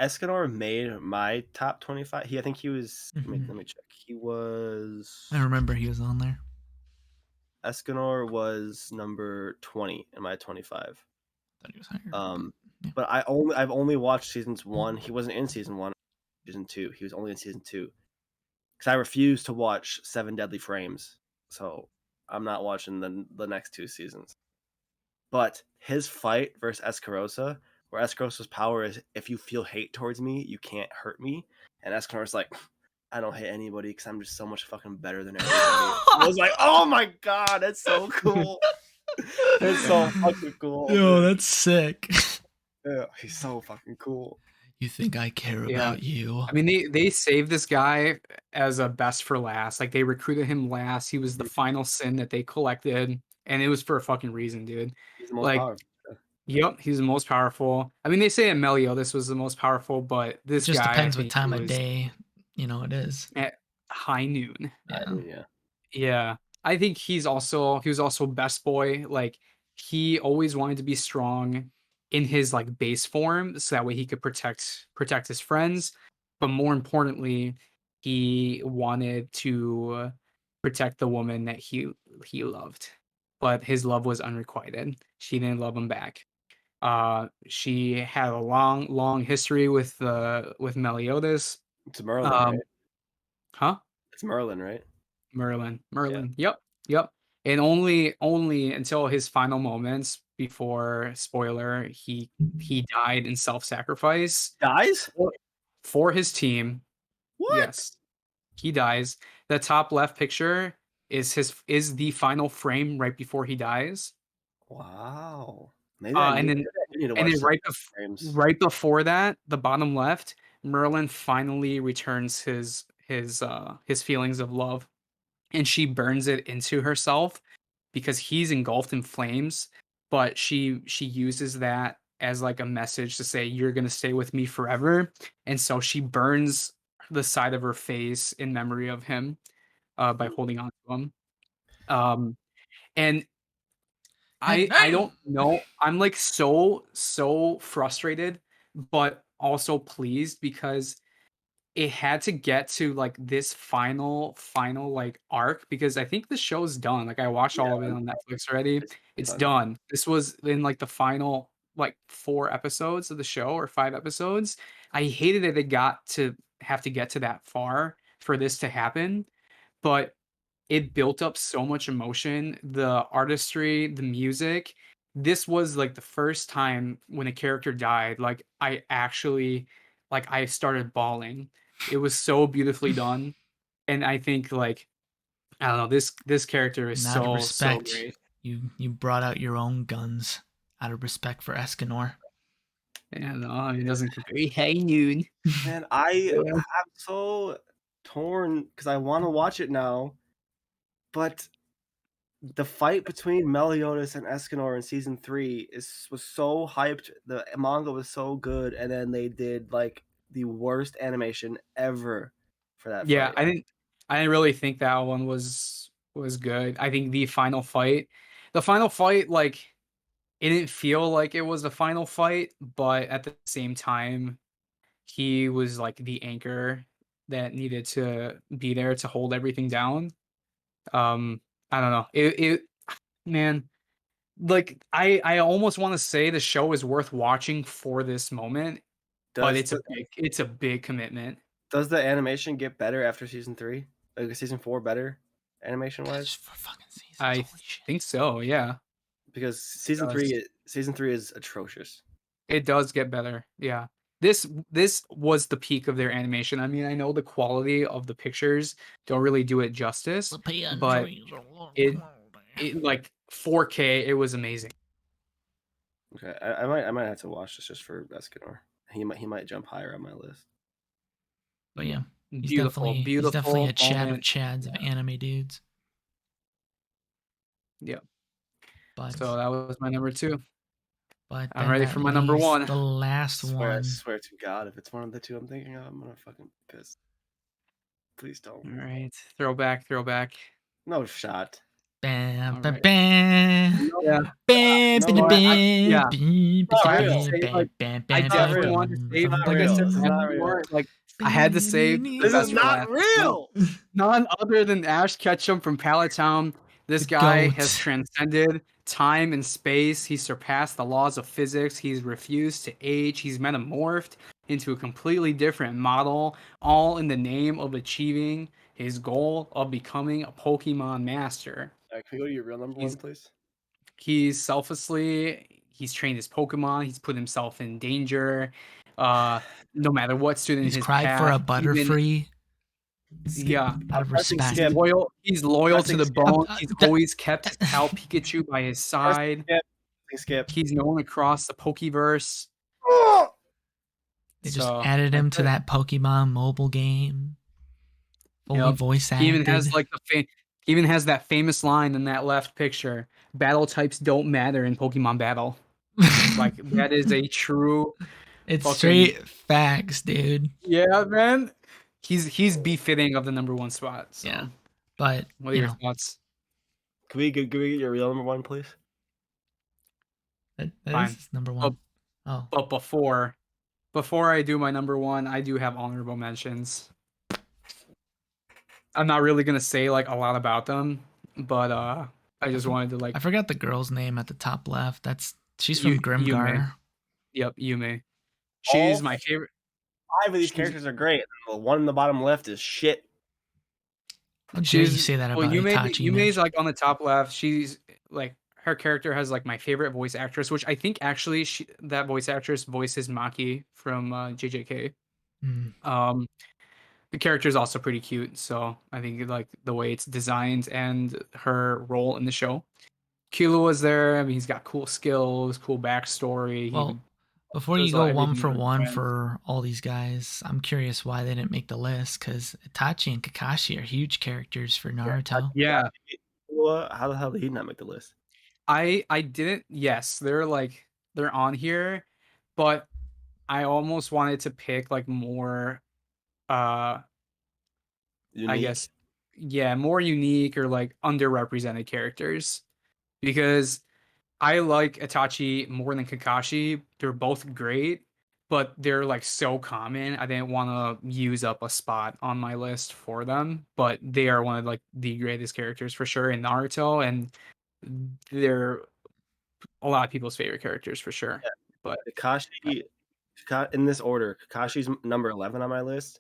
Speaker 3: Escanor made my top 25. I think he was.
Speaker 1: Hmm.
Speaker 3: Let me check. He was.
Speaker 1: I remember he was on there.
Speaker 3: Escanor was number 20 in my 25.
Speaker 1: I thought he was higher, but
Speaker 3: Um,
Speaker 1: yeah.
Speaker 3: but I've only watched seasons one. He wasn't in season one, season two. He was only in season two because I refused to watch Seven Deadly Frames. So I'm not watching the next two seasons. But his fight versus Escarosa, where Escarosa's power is if you feel hate towards me, you can't hurt me, and Escarosa's like, I don't hate anybody because I'm just so much fucking better than everybody. I was like, oh my god, that's so cool. It's so fucking cool,
Speaker 1: Yo,
Speaker 3: dude.
Speaker 1: that's sick.
Speaker 3: Yeah, he's so fucking cool.
Speaker 1: You think I care
Speaker 2: Yeah.
Speaker 1: about you?
Speaker 2: I mean, they saved this guy as a best for last. Like they recruited him last. He was the final sin that they collected, and it was for a fucking reason, dude.
Speaker 3: He's the most
Speaker 2: Like
Speaker 3: powerful.
Speaker 2: Yep, he's the most powerful. I mean, they say Meliodas was the most powerful, but
Speaker 1: It
Speaker 2: this
Speaker 1: just
Speaker 2: guy, I
Speaker 1: depends what
Speaker 2: think,
Speaker 1: time of
Speaker 2: was
Speaker 1: day, it is.
Speaker 2: at high noon.
Speaker 1: Yeah.
Speaker 3: Yeah.
Speaker 2: Yeah. I think he was also best boy. Like he always wanted to be strong in his like base form so that way he could protect his friends. But more importantly, he wanted to protect the woman that he loved. But his love was unrequited. She didn't love him back. She had a long history with Meliodas.
Speaker 3: It's Merlin,
Speaker 2: Um,
Speaker 3: right?
Speaker 2: huh?
Speaker 3: It's Merlin, right?
Speaker 2: Merlin.
Speaker 3: Yeah.
Speaker 2: Merlin. Yep. Yep. And only until his final moments before spoiler, he died in self-sacrifice
Speaker 3: Dies?
Speaker 2: for, for his team.
Speaker 3: What?
Speaker 2: Yes. He dies. The top left picture is the final frame right before he dies.
Speaker 3: Maybe I
Speaker 2: And
Speaker 3: need,
Speaker 2: then
Speaker 3: maybe I do need to
Speaker 2: and
Speaker 3: watch
Speaker 2: then
Speaker 3: some frames.
Speaker 2: right before that, the bottom left, Merlin finally returns his feelings of love and she burns it into herself because he's engulfed in flames, but she uses that as like a message to say you're going to stay with me forever, and so she burns the side of her face in memory of him by holding on to him. um and
Speaker 1: And
Speaker 2: I
Speaker 1: bang!
Speaker 2: don't know, I'm like so frustrated but also pleased because it had to get to, like, this final, like, arc because I think the show's done, like, I watched
Speaker 3: Yeah,
Speaker 2: all of it on Netflix already.
Speaker 3: it's
Speaker 2: It's
Speaker 3: fun.
Speaker 2: done. This was in, like, the final, like, 4 episodes of the show or 5 episodes. I hated that they got to have to get to that far for this to happen, but it built up so much emotion, the artistry, the music. This was, like, the first time when a character died, like, I actually like, I started bawling. It was so beautifully done, and I think, like, I don't know, this character is
Speaker 1: And out of
Speaker 2: so
Speaker 1: respect,
Speaker 2: great.
Speaker 1: you brought out your own guns out of respect for Escanor.
Speaker 2: Yeah, no, it doesn't compare. Hey, noon.
Speaker 3: Man, I'm
Speaker 2: Yeah.
Speaker 3: so torn because I want to watch it now, but the fight between Meliodas and Escanor in season 3 was so hyped. The manga was so good, and then they did like the worst animation ever for that
Speaker 2: Yeah,
Speaker 3: fight.
Speaker 2: I didn't really think that one was good. I think the final fight, like it didn't feel like it was the final fight, but at the same time, he was like the anchor that needed to be there to hold everything down. Um, I don't know. It man, like I almost want to say the show is worth watching for this moment, but
Speaker 3: Does the
Speaker 2: it's a big commitment.
Speaker 3: does the animation get better after season 3? Like season 4 better animation
Speaker 1: That's
Speaker 3: wise?
Speaker 1: just for fucking seasons.
Speaker 2: I
Speaker 1: Holy shit.
Speaker 2: think so, yeah.
Speaker 3: Because
Speaker 2: It does.
Speaker 3: season 3 is atrocious.
Speaker 2: It does get better. Yeah. This was the peak of their animation. I mean, I know the quality of the pictures don't really do it justice,
Speaker 1: The PNGs
Speaker 2: but
Speaker 1: are a little
Speaker 2: it
Speaker 1: quality.
Speaker 2: it like 4K, it was amazing.
Speaker 3: Okay, I might have to watch this just for Escanor. He might jump higher on my list.
Speaker 1: But yeah,
Speaker 2: Beautiful,
Speaker 1: he's definitely a
Speaker 2: beautiful
Speaker 1: Chad of
Speaker 2: moment.
Speaker 1: Chads of anime dudes.
Speaker 2: Yeah.
Speaker 1: But
Speaker 2: So that was my number 2. I'm
Speaker 1: then
Speaker 2: ready
Speaker 1: that
Speaker 2: for my number
Speaker 1: leaves
Speaker 2: 1.
Speaker 1: the last
Speaker 3: I
Speaker 1: one.
Speaker 3: swear to God, if it's one of the two I'm thinking of, I'm gonna fucking piss. Please don't.
Speaker 2: All right. Throwback, throwback.
Speaker 3: No shot.
Speaker 1: Bam,
Speaker 2: All
Speaker 1: bam,
Speaker 2: right.
Speaker 1: bam.
Speaker 3: No,
Speaker 2: Yeah.
Speaker 1: Bam,
Speaker 3: no,
Speaker 1: bam,
Speaker 2: So
Speaker 1: bam,
Speaker 2: yeah.
Speaker 1: bam,
Speaker 3: it's
Speaker 2: So
Speaker 3: not
Speaker 2: I had to
Speaker 3: real.
Speaker 1: bam,
Speaker 2: say,
Speaker 1: bam,
Speaker 2: like,
Speaker 1: bam,
Speaker 2: I
Speaker 1: bam,
Speaker 3: It's not
Speaker 1: bam,
Speaker 2: definitely
Speaker 3: real.
Speaker 2: wanted to
Speaker 1: bam,
Speaker 3: It's
Speaker 2: save
Speaker 3: not
Speaker 2: like I
Speaker 3: real.
Speaker 2: said,
Speaker 3: This is
Speaker 2: my
Speaker 3: not
Speaker 2: number
Speaker 3: real.
Speaker 2: 1, like, I had to save the
Speaker 3: This is
Speaker 2: best for
Speaker 3: not
Speaker 2: last.
Speaker 3: real.
Speaker 2: None other than Ash Ketchum from Pallet Town.
Speaker 1: the
Speaker 2: This guy has
Speaker 1: goat.
Speaker 2: transcended time and space. He's surpassed the laws of physics. He's refused to age. He's metamorphed into a completely different model, all in the name of achieving his goal of becoming a Pokemon master.
Speaker 3: Can we go to your real number one,
Speaker 2: He's
Speaker 3: please?
Speaker 2: he's trained his Pokemon. He's put himself in danger. Uh, no matter what stood in
Speaker 1: He's
Speaker 2: his
Speaker 1: cried for a
Speaker 2: path, even
Speaker 1: Butterfree
Speaker 2: yeah,
Speaker 1: out
Speaker 3: I'm
Speaker 1: of
Speaker 3: pressing
Speaker 1: respect.
Speaker 3: skip.
Speaker 2: he's loyal to
Speaker 3: Pressing
Speaker 2: the
Speaker 3: skip.
Speaker 2: bone. He's always kept Pal Pikachu by his
Speaker 3: Pressing
Speaker 2: side.
Speaker 3: skip. Pressing skip.
Speaker 2: He's known across the Pokeverse.
Speaker 3: Oh!
Speaker 1: They just
Speaker 2: So
Speaker 1: added
Speaker 2: that's
Speaker 1: him to
Speaker 2: it.
Speaker 1: that Pokemon mobile game, fully
Speaker 2: Yep.
Speaker 1: voice
Speaker 2: He even
Speaker 1: acted.
Speaker 2: has like he even has that famous line in that left picture. Battle types don't matter in Pokemon battle. Like that is a true
Speaker 1: It's
Speaker 2: fucking
Speaker 1: straight facts, dude.
Speaker 2: yeah, man. He's befitting of the number one spot.
Speaker 1: Yeah.
Speaker 2: So,
Speaker 1: But,
Speaker 2: what are your thoughts?
Speaker 3: Can we get your real number one, please?
Speaker 1: that is
Speaker 2: Fine.
Speaker 1: his number
Speaker 2: But,
Speaker 1: one. Oh.
Speaker 2: but before I do my number one, I do have honorable mentions. I'm not really gonna say like a lot about them, but I just wanted to like
Speaker 1: I forgot the girl's name at the top left. She's from
Speaker 2: you Yume.
Speaker 1: Grimgar.
Speaker 2: Yep, Yume.
Speaker 3: All
Speaker 2: She's my favorite.
Speaker 3: 5 of these
Speaker 2: She's
Speaker 3: characters are great. The one in the bottom left is shit.
Speaker 1: How dare you
Speaker 2: she's
Speaker 1: say that
Speaker 2: well,
Speaker 1: about Itachi,
Speaker 2: Yume's
Speaker 1: Mitch?
Speaker 2: like on the top left. She's like her character has like my favorite voice actress, which I think actually that voice actress voices Maki from JJK.
Speaker 1: Mm.
Speaker 2: Um, the character is also pretty cute, so I think like the way it's designed and her role in the show. Kilo was there. I mean, he's got cool skills, cool backstory. He
Speaker 1: Well, before you
Speaker 2: does
Speaker 1: go one
Speaker 2: everything
Speaker 1: for
Speaker 2: for his
Speaker 1: one
Speaker 2: friends.
Speaker 1: for all these guys, I'm curious why they didn't make the list, because Itachi and Kakashi are huge characters for Naruto.
Speaker 2: Yeah,
Speaker 3: How the hell did he not make the list?
Speaker 2: I didn't. Yes, they're on here, but I almost wanted to pick like more. Uh, I
Speaker 3: Unique.
Speaker 2: guess yeah, more unique or like underrepresented characters because I like Itachi more than Kakashi. They're both great, but they're like so common. I didn't want to use up a spot on my list for them, but they are one of like the greatest characters for sure in Naruto, and they're a lot of people's favorite characters for sure. But
Speaker 3: In this order, Kakashi's number 11 on my list,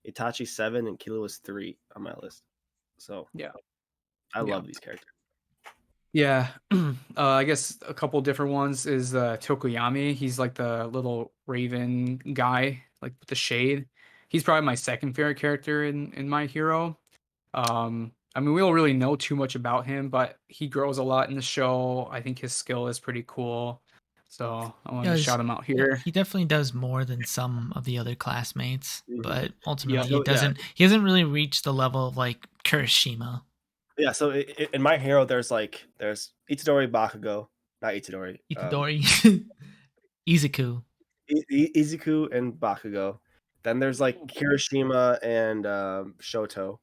Speaker 3: Itachi 7, and Kilo is 3 on my list. So
Speaker 2: yeah,
Speaker 3: I
Speaker 2: yeah.
Speaker 3: love these characters.
Speaker 2: Yeah, I guess a couple different ones is Tokoyami. He's like the little raven guy, like with the shade. He's probably my second favorite character in My Hero. I mean, we don't really know too much about him, but he grows a lot in the show. I think his skill is pretty cool, so I wanted to
Speaker 1: Because
Speaker 2: shout him out here.
Speaker 1: he definitely does more than some of the other classmates,
Speaker 3: Mhm.
Speaker 1: but
Speaker 2: Yeah,
Speaker 1: ultimately
Speaker 3: So yeah,
Speaker 1: he hasn't really reached the level of like Kirishima.
Speaker 3: yeah. So in My Hero, there's Itadori, Bakugo, not Itadori,
Speaker 1: Itadori. Izuku.
Speaker 3: Izuku and Bakugo. Then there's like Kirishima and Shoto,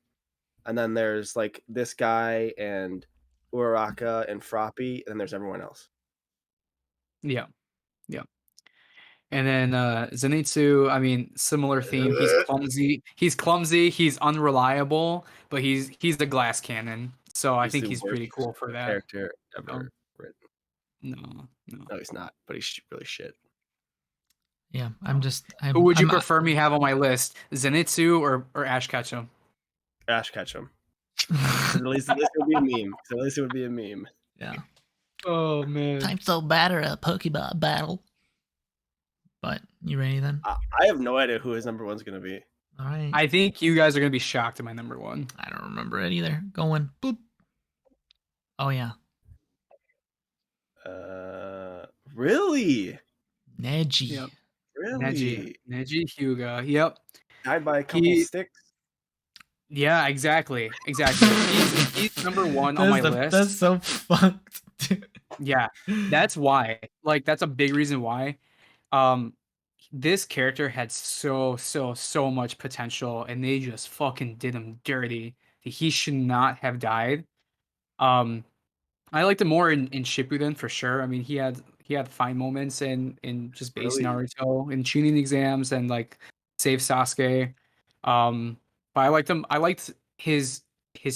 Speaker 3: and then there's like this guy and Uraraka and Froppy, and then there's everyone else.
Speaker 2: yeah, yeah. And then Zenitsu, I mean, similar theme. He's clumsy. He's clumsy. He's unreliable, but he's the glass cannon. So I
Speaker 3: He's
Speaker 2: think
Speaker 3: the
Speaker 2: he's pretty
Speaker 3: worst
Speaker 2: cool for that.
Speaker 3: character
Speaker 2: Um,
Speaker 3: ever written.
Speaker 2: no, no.
Speaker 3: No, he's not, but he's really shit.
Speaker 1: Yeah,
Speaker 2: No. Who would you
Speaker 1: I'm
Speaker 2: prefer me have on my list? Zenitsu or Ash Ketchum?
Speaker 3: Ash Ketchum. Because at least this would be a meme. 'Cause at least it would be a meme.
Speaker 1: yeah.
Speaker 2: Oh man.
Speaker 1: Time so bad or a Pokeball battle. But you ready then?
Speaker 3: I have no idea who his number one's gonna be.
Speaker 1: All right.
Speaker 2: I think you guys are gonna be shocked at my number one.
Speaker 1: I don't remember it either. Going boop. Oh yeah.
Speaker 3: Really?
Speaker 1: Neji.
Speaker 2: Yep.
Speaker 3: Really?
Speaker 2: Neji Hyuga. Yep.
Speaker 3: Died by a couple sticks.
Speaker 2: Yeah, exactly. He's number one on my list.
Speaker 1: That's so fucked. Dude.
Speaker 2: Yeah, that's why. Like, that's a big reason why. Um, this character had so much potential, and they just fucking did him dirty. He should not have died. Um, I liked him more in Shippuden for sure. I mean, he had fine moments in just base
Speaker 3: Really?
Speaker 2: Naruto in tuning exams and like save Sasuke. Um, but I liked him. I liked his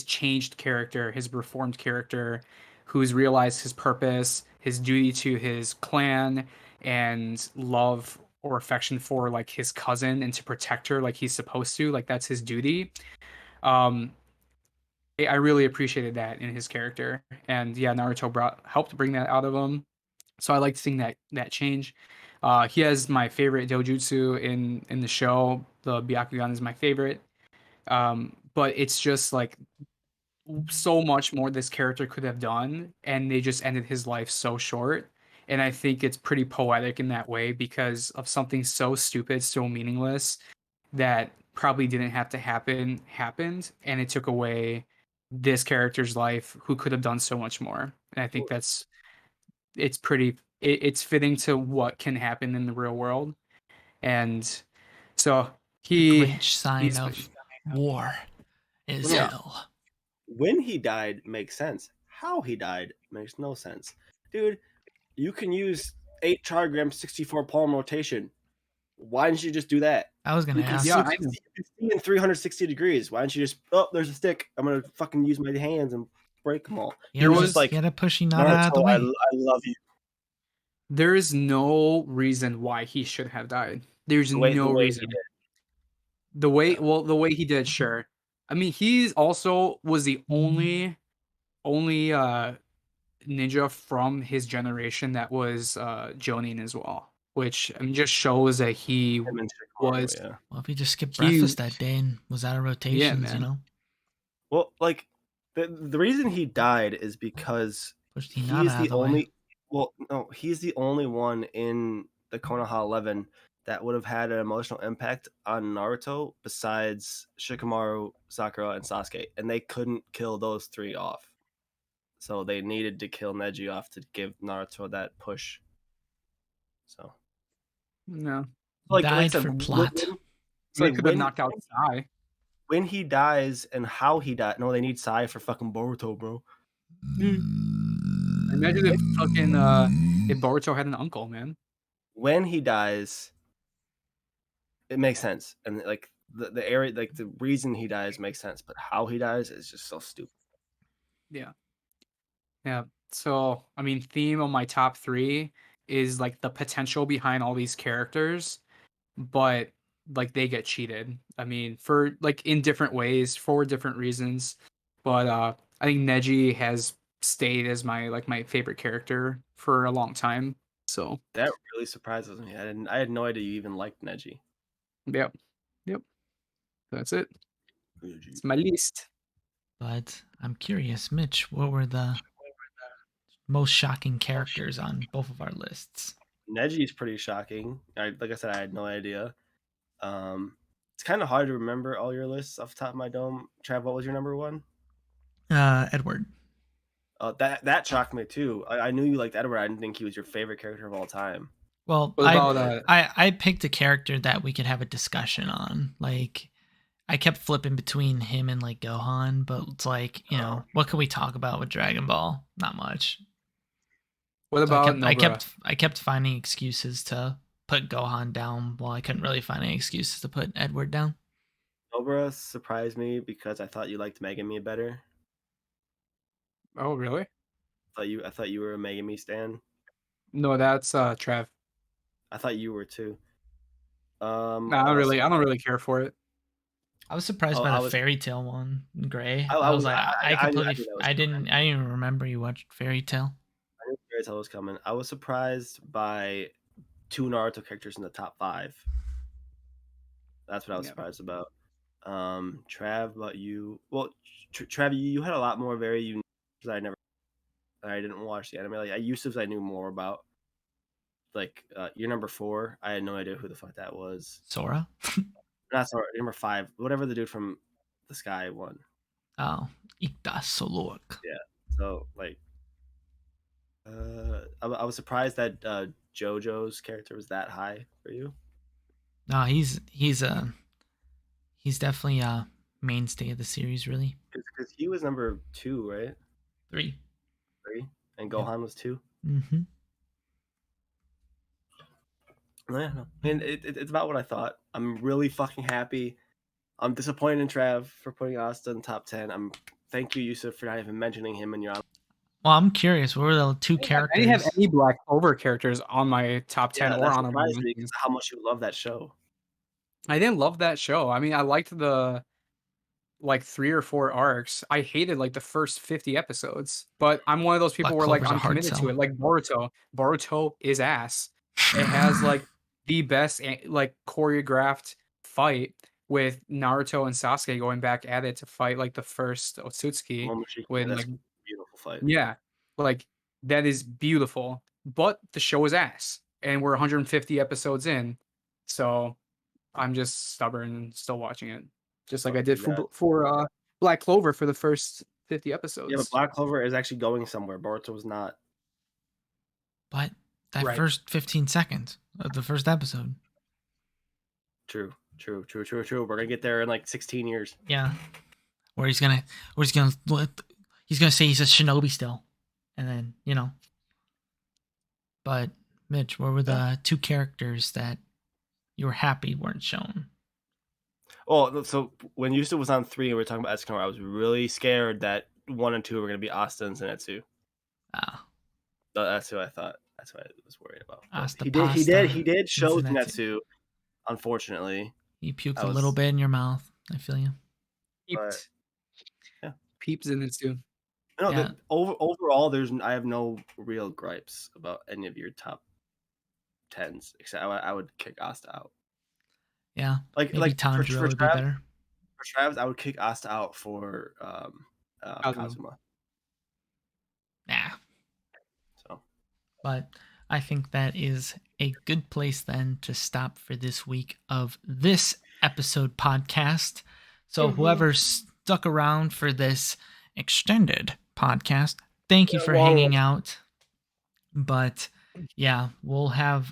Speaker 2: changed character, his reformed character, who's realized his purpose, his duty to his clan, and love or affection for like his cousin and to protect her like he's supposed to. Like that's his duty. Um, I really appreciated that in his character, and yeah, Naruto helped bring that out of him. So I liked seeing that change. He has my favorite dojutsu in the show. The Byakugan is my favorite. But it's just like so much more this character could have done, and they just ended his life so short. And I think it's pretty poetic in that way because of something so stupid, so meaningless that probably didn't have to happen happened, and it took away this character's life who could have done so much more. And I think it's it's fitting to what can happen in the real world. And so
Speaker 1: The
Speaker 2: he
Speaker 1: great sign
Speaker 2: he's
Speaker 1: of war is
Speaker 3: No,
Speaker 1: hell.
Speaker 3: when he died makes sense. How he died makes no sense. Dude, you can use 8 trigrams, 64 palm rotation. Why didn't you just do that?
Speaker 1: I was gonna
Speaker 3: You can
Speaker 1: ask.
Speaker 3: see,
Speaker 2: Yeah,
Speaker 3: you
Speaker 2: I
Speaker 3: can
Speaker 2: know.
Speaker 3: see, you can see in 360 degrees. Why don't you just, oh, there's a stick. I'm going to fucking use my hands and break them all.
Speaker 1: You
Speaker 3: He
Speaker 2: There
Speaker 3: was
Speaker 1: gotta,
Speaker 3: just
Speaker 2: was
Speaker 3: like,
Speaker 1: you gotta push Hinata out of the
Speaker 3: Naruto,
Speaker 1: way.
Speaker 3: I love you.
Speaker 2: there is no reason why he should have died. There's
Speaker 3: The way
Speaker 2: no
Speaker 3: he
Speaker 2: reason.
Speaker 3: did.
Speaker 2: The way
Speaker 3: Yeah.
Speaker 2: well, the way he did, sure. I mean, he's also was the only ninja from his generation that was Jonin as well, which I mean just shows that he
Speaker 3: Him and Shikamaru,
Speaker 2: was
Speaker 3: yeah.
Speaker 1: Well, if he just skipped
Speaker 2: he
Speaker 1: breakfast that day and was out of
Speaker 2: yeah,
Speaker 1: rotations, you
Speaker 2: man.
Speaker 1: know,
Speaker 3: Well, like, the reason he died is because
Speaker 1: pushed
Speaker 3: he
Speaker 1: Hinata
Speaker 3: is
Speaker 1: out of
Speaker 3: the
Speaker 1: the way.
Speaker 3: only, well, no, he's the only one in the Konoha 11 that would have had an emotional impact on Naruto besides Shikamaru, Sakura, and Sasuke, and they couldn't kill those 3 off. So they needed to kill Neji off to give Naruto that push. So,
Speaker 2: No.
Speaker 1: He
Speaker 3: like I
Speaker 1: died
Speaker 3: said,
Speaker 1: for plot.
Speaker 3: so
Speaker 2: They
Speaker 3: like
Speaker 2: could have knocked out Sai.
Speaker 3: when he dies and how he died. No, they need Sai for fucking Boruto, bro.
Speaker 2: Imagine if fucking if Boruto had an uncle, man.
Speaker 3: When he dies, it makes sense, and like the area, like the reason he dies makes sense, but how he dies is just so stupid.
Speaker 2: Yeah. Yeah. So, I mean, theme of my top 3 is like the potential behind all these characters, but like they get cheated. I mean, for like in different ways, for different reasons. But I think Neji has stayed as my favorite character for a long time. So,
Speaker 3: That really surprises me. I had no idea you even liked Neji.
Speaker 2: yep. Yep. That's it.
Speaker 3: Neji.
Speaker 2: It's my list.
Speaker 1: But I'm curious, Mitch, what were the most shocking characters on both of our lists?
Speaker 3: Neji is pretty shocking. Like I said, I had no idea. It's kind of hard to remember all your lists off the top of my dome. Trav, what was your number 1?
Speaker 1: Edward.
Speaker 3: That shocked me too. I knew you liked Edward. I didn't think he was your favorite character of all time.
Speaker 1: Well,
Speaker 2: What about
Speaker 1: I picked a character that we could have a discussion on. Like, I kept flipping between him and like Gohan, but it's like, you know, what can we talk about with Dragon Ball? Not much.
Speaker 2: what
Speaker 1: So
Speaker 2: about Nobara?
Speaker 1: I kept finding excuses to put Gohan down while I couldn't really find any excuses to put Edward down.
Speaker 3: Cobra surprised me because I thought you liked Megami better.
Speaker 2: Oh, really?
Speaker 3: I thought you were a Megami stan.
Speaker 2: No, that's Trav.
Speaker 3: I thought you were too.
Speaker 2: No, I don't really care for it.
Speaker 1: I was surprised by
Speaker 3: I
Speaker 1: the
Speaker 3: was
Speaker 1: fairy tale one, Gray.
Speaker 3: I
Speaker 1: I was
Speaker 3: was
Speaker 1: like, I
Speaker 3: I knew
Speaker 1: completely,
Speaker 3: that was
Speaker 1: I
Speaker 3: coming.
Speaker 1: didn't even remember you watched fairy tale.
Speaker 3: I knew Fairy Tail was coming. I was surprised by 2 Naruto characters in the top 5. That's what I was
Speaker 2: Yeah.
Speaker 3: surprised about. Trav, about you? Well, Trav, you had a lot more very unique. I didn't watch the anime. Like Yusuf's, I knew more about. Like your number 4, I had no idea who the fuck that was.
Speaker 1: Sora?
Speaker 3: Not sorry, number 5, whatever the dude from the Sky one.
Speaker 1: Oh, Ikta Solok.
Speaker 3: Yeah. So like, I was surprised that JoJo's character was that high for you.
Speaker 1: No, he's definitely a mainstay of the series. Really,
Speaker 3: Because he was number 2, right?
Speaker 1: 3.
Speaker 3: 3, and
Speaker 1: Yep.
Speaker 3: Gohan was 2.
Speaker 1: Mm-hmm.
Speaker 3: Yeah, no. And it's about what I thought. I'm really fucking happy. I'm disappointed in Trav for putting Asta in the top 10. Thank you, Yusuf, for not even mentioning him in your.
Speaker 1: Well, I'm curious. What were the 2
Speaker 2: I didn't have
Speaker 1: characters?
Speaker 2: any Black Clover characters on my top 10
Speaker 3: Yeah,
Speaker 2: or
Speaker 3: that
Speaker 2: honorable
Speaker 3: surprised me
Speaker 2: mentions.
Speaker 3: because how much you love that show.
Speaker 2: I didn't love that show. I mean, I liked the like 3 or 4 arcs. I hated like the first 50 episodes, but I'm one of those people
Speaker 1: Black
Speaker 2: where like
Speaker 1: Clover's a
Speaker 2: I'm
Speaker 1: hard
Speaker 2: committed to
Speaker 1: sell.
Speaker 2: it. Like Boruto. Boruto is ass. It has like the best like choreographed fight with Naruto and Sasuke going back at it to fight like the first Otsutsuki
Speaker 3: Momoshiki, yeah,
Speaker 2: when
Speaker 3: that's
Speaker 2: like
Speaker 3: a beautiful fight.
Speaker 2: yeah, like that is beautiful. But the show is ass, and we're 150 episodes in, so I'm just stubborn and still watching it, just like I did
Speaker 3: Yeah.
Speaker 2: for Black Clover for the first 50
Speaker 3: Yeah, but
Speaker 2: episodes.
Speaker 3: Black Clover is actually going somewhere. Boruto was not.
Speaker 1: But that
Speaker 2: Right.
Speaker 1: first 15 seconds of the first episode.
Speaker 3: True. We're gonna get there in like 16 years.
Speaker 1: Yeah, where he's gonna say he's a shinobi still, and then But Mitch, what were the two characters that you were happy weren't shown?
Speaker 3: Oh, so when Yossef was on 3 and we were talking about Escanor, I was really scared that 1 and 2 were going to be Asta and Zenitsu.
Speaker 1: Ah,
Speaker 3: That's who I thought. That's what I was worried about.
Speaker 1: Asta
Speaker 3: He
Speaker 1: Pasta
Speaker 3: did show
Speaker 1: and Zenitsu.
Speaker 3: Zenitsu, unfortunately.
Speaker 1: He puked a little bit in your mouth. I feel you.
Speaker 2: Peeped.
Speaker 3: Yeah.
Speaker 2: Peeps in it too.
Speaker 3: No,
Speaker 1: Yeah.
Speaker 3: overall, I have no real gripes about any of your top 10s, except I would kick Asta out.
Speaker 1: Yeah,
Speaker 3: Like
Speaker 1: maybe Tanjiro
Speaker 3: for
Speaker 1: would be better.
Speaker 3: For Travis, I would kick Asta out for Kazuma.
Speaker 1: Nah.
Speaker 3: So,
Speaker 1: but I think that is a good place then to stop for this week of this episode podcast. So whoever stuck around for this extended podcast, thank you for hanging out. But yeah, we'll have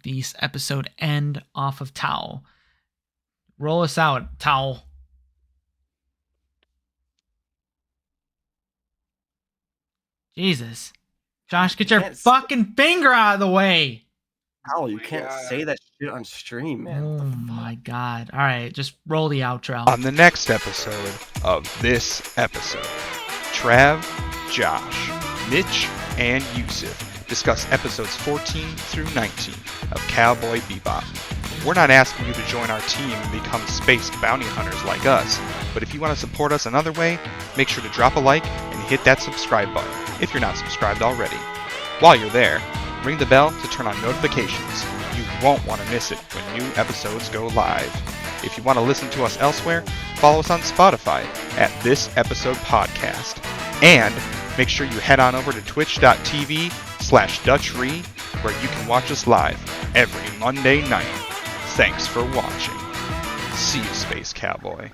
Speaker 1: this episode end off of Towel. Roll us out, Towel. Jesus. Josh, get your fucking finger out of the way.
Speaker 3: Ow, you can't say that shit on stream, man.
Speaker 1: Oh my god. All right, just roll the outro.
Speaker 4: On the next episode of this episode, Trav, Josh, Mitch, and Yossef discuss episodes 14 through 19 of Cowboy Bebop. We're not asking you to join our team and become space bounty hunters like us, but if you want to support us another way, make sure to drop a like and hit that subscribe button if you're not subscribed already. While you're there, ring the bell to turn on notifications. You won't want to miss it when new episodes go live. If you want to listen to us elsewhere, follow us on Spotify at This Episode Podcast. And make sure you head on over to twitch.tv/DutchRe where you can watch us live every Monday night. Thanks for watching. See you, Space Cowboy.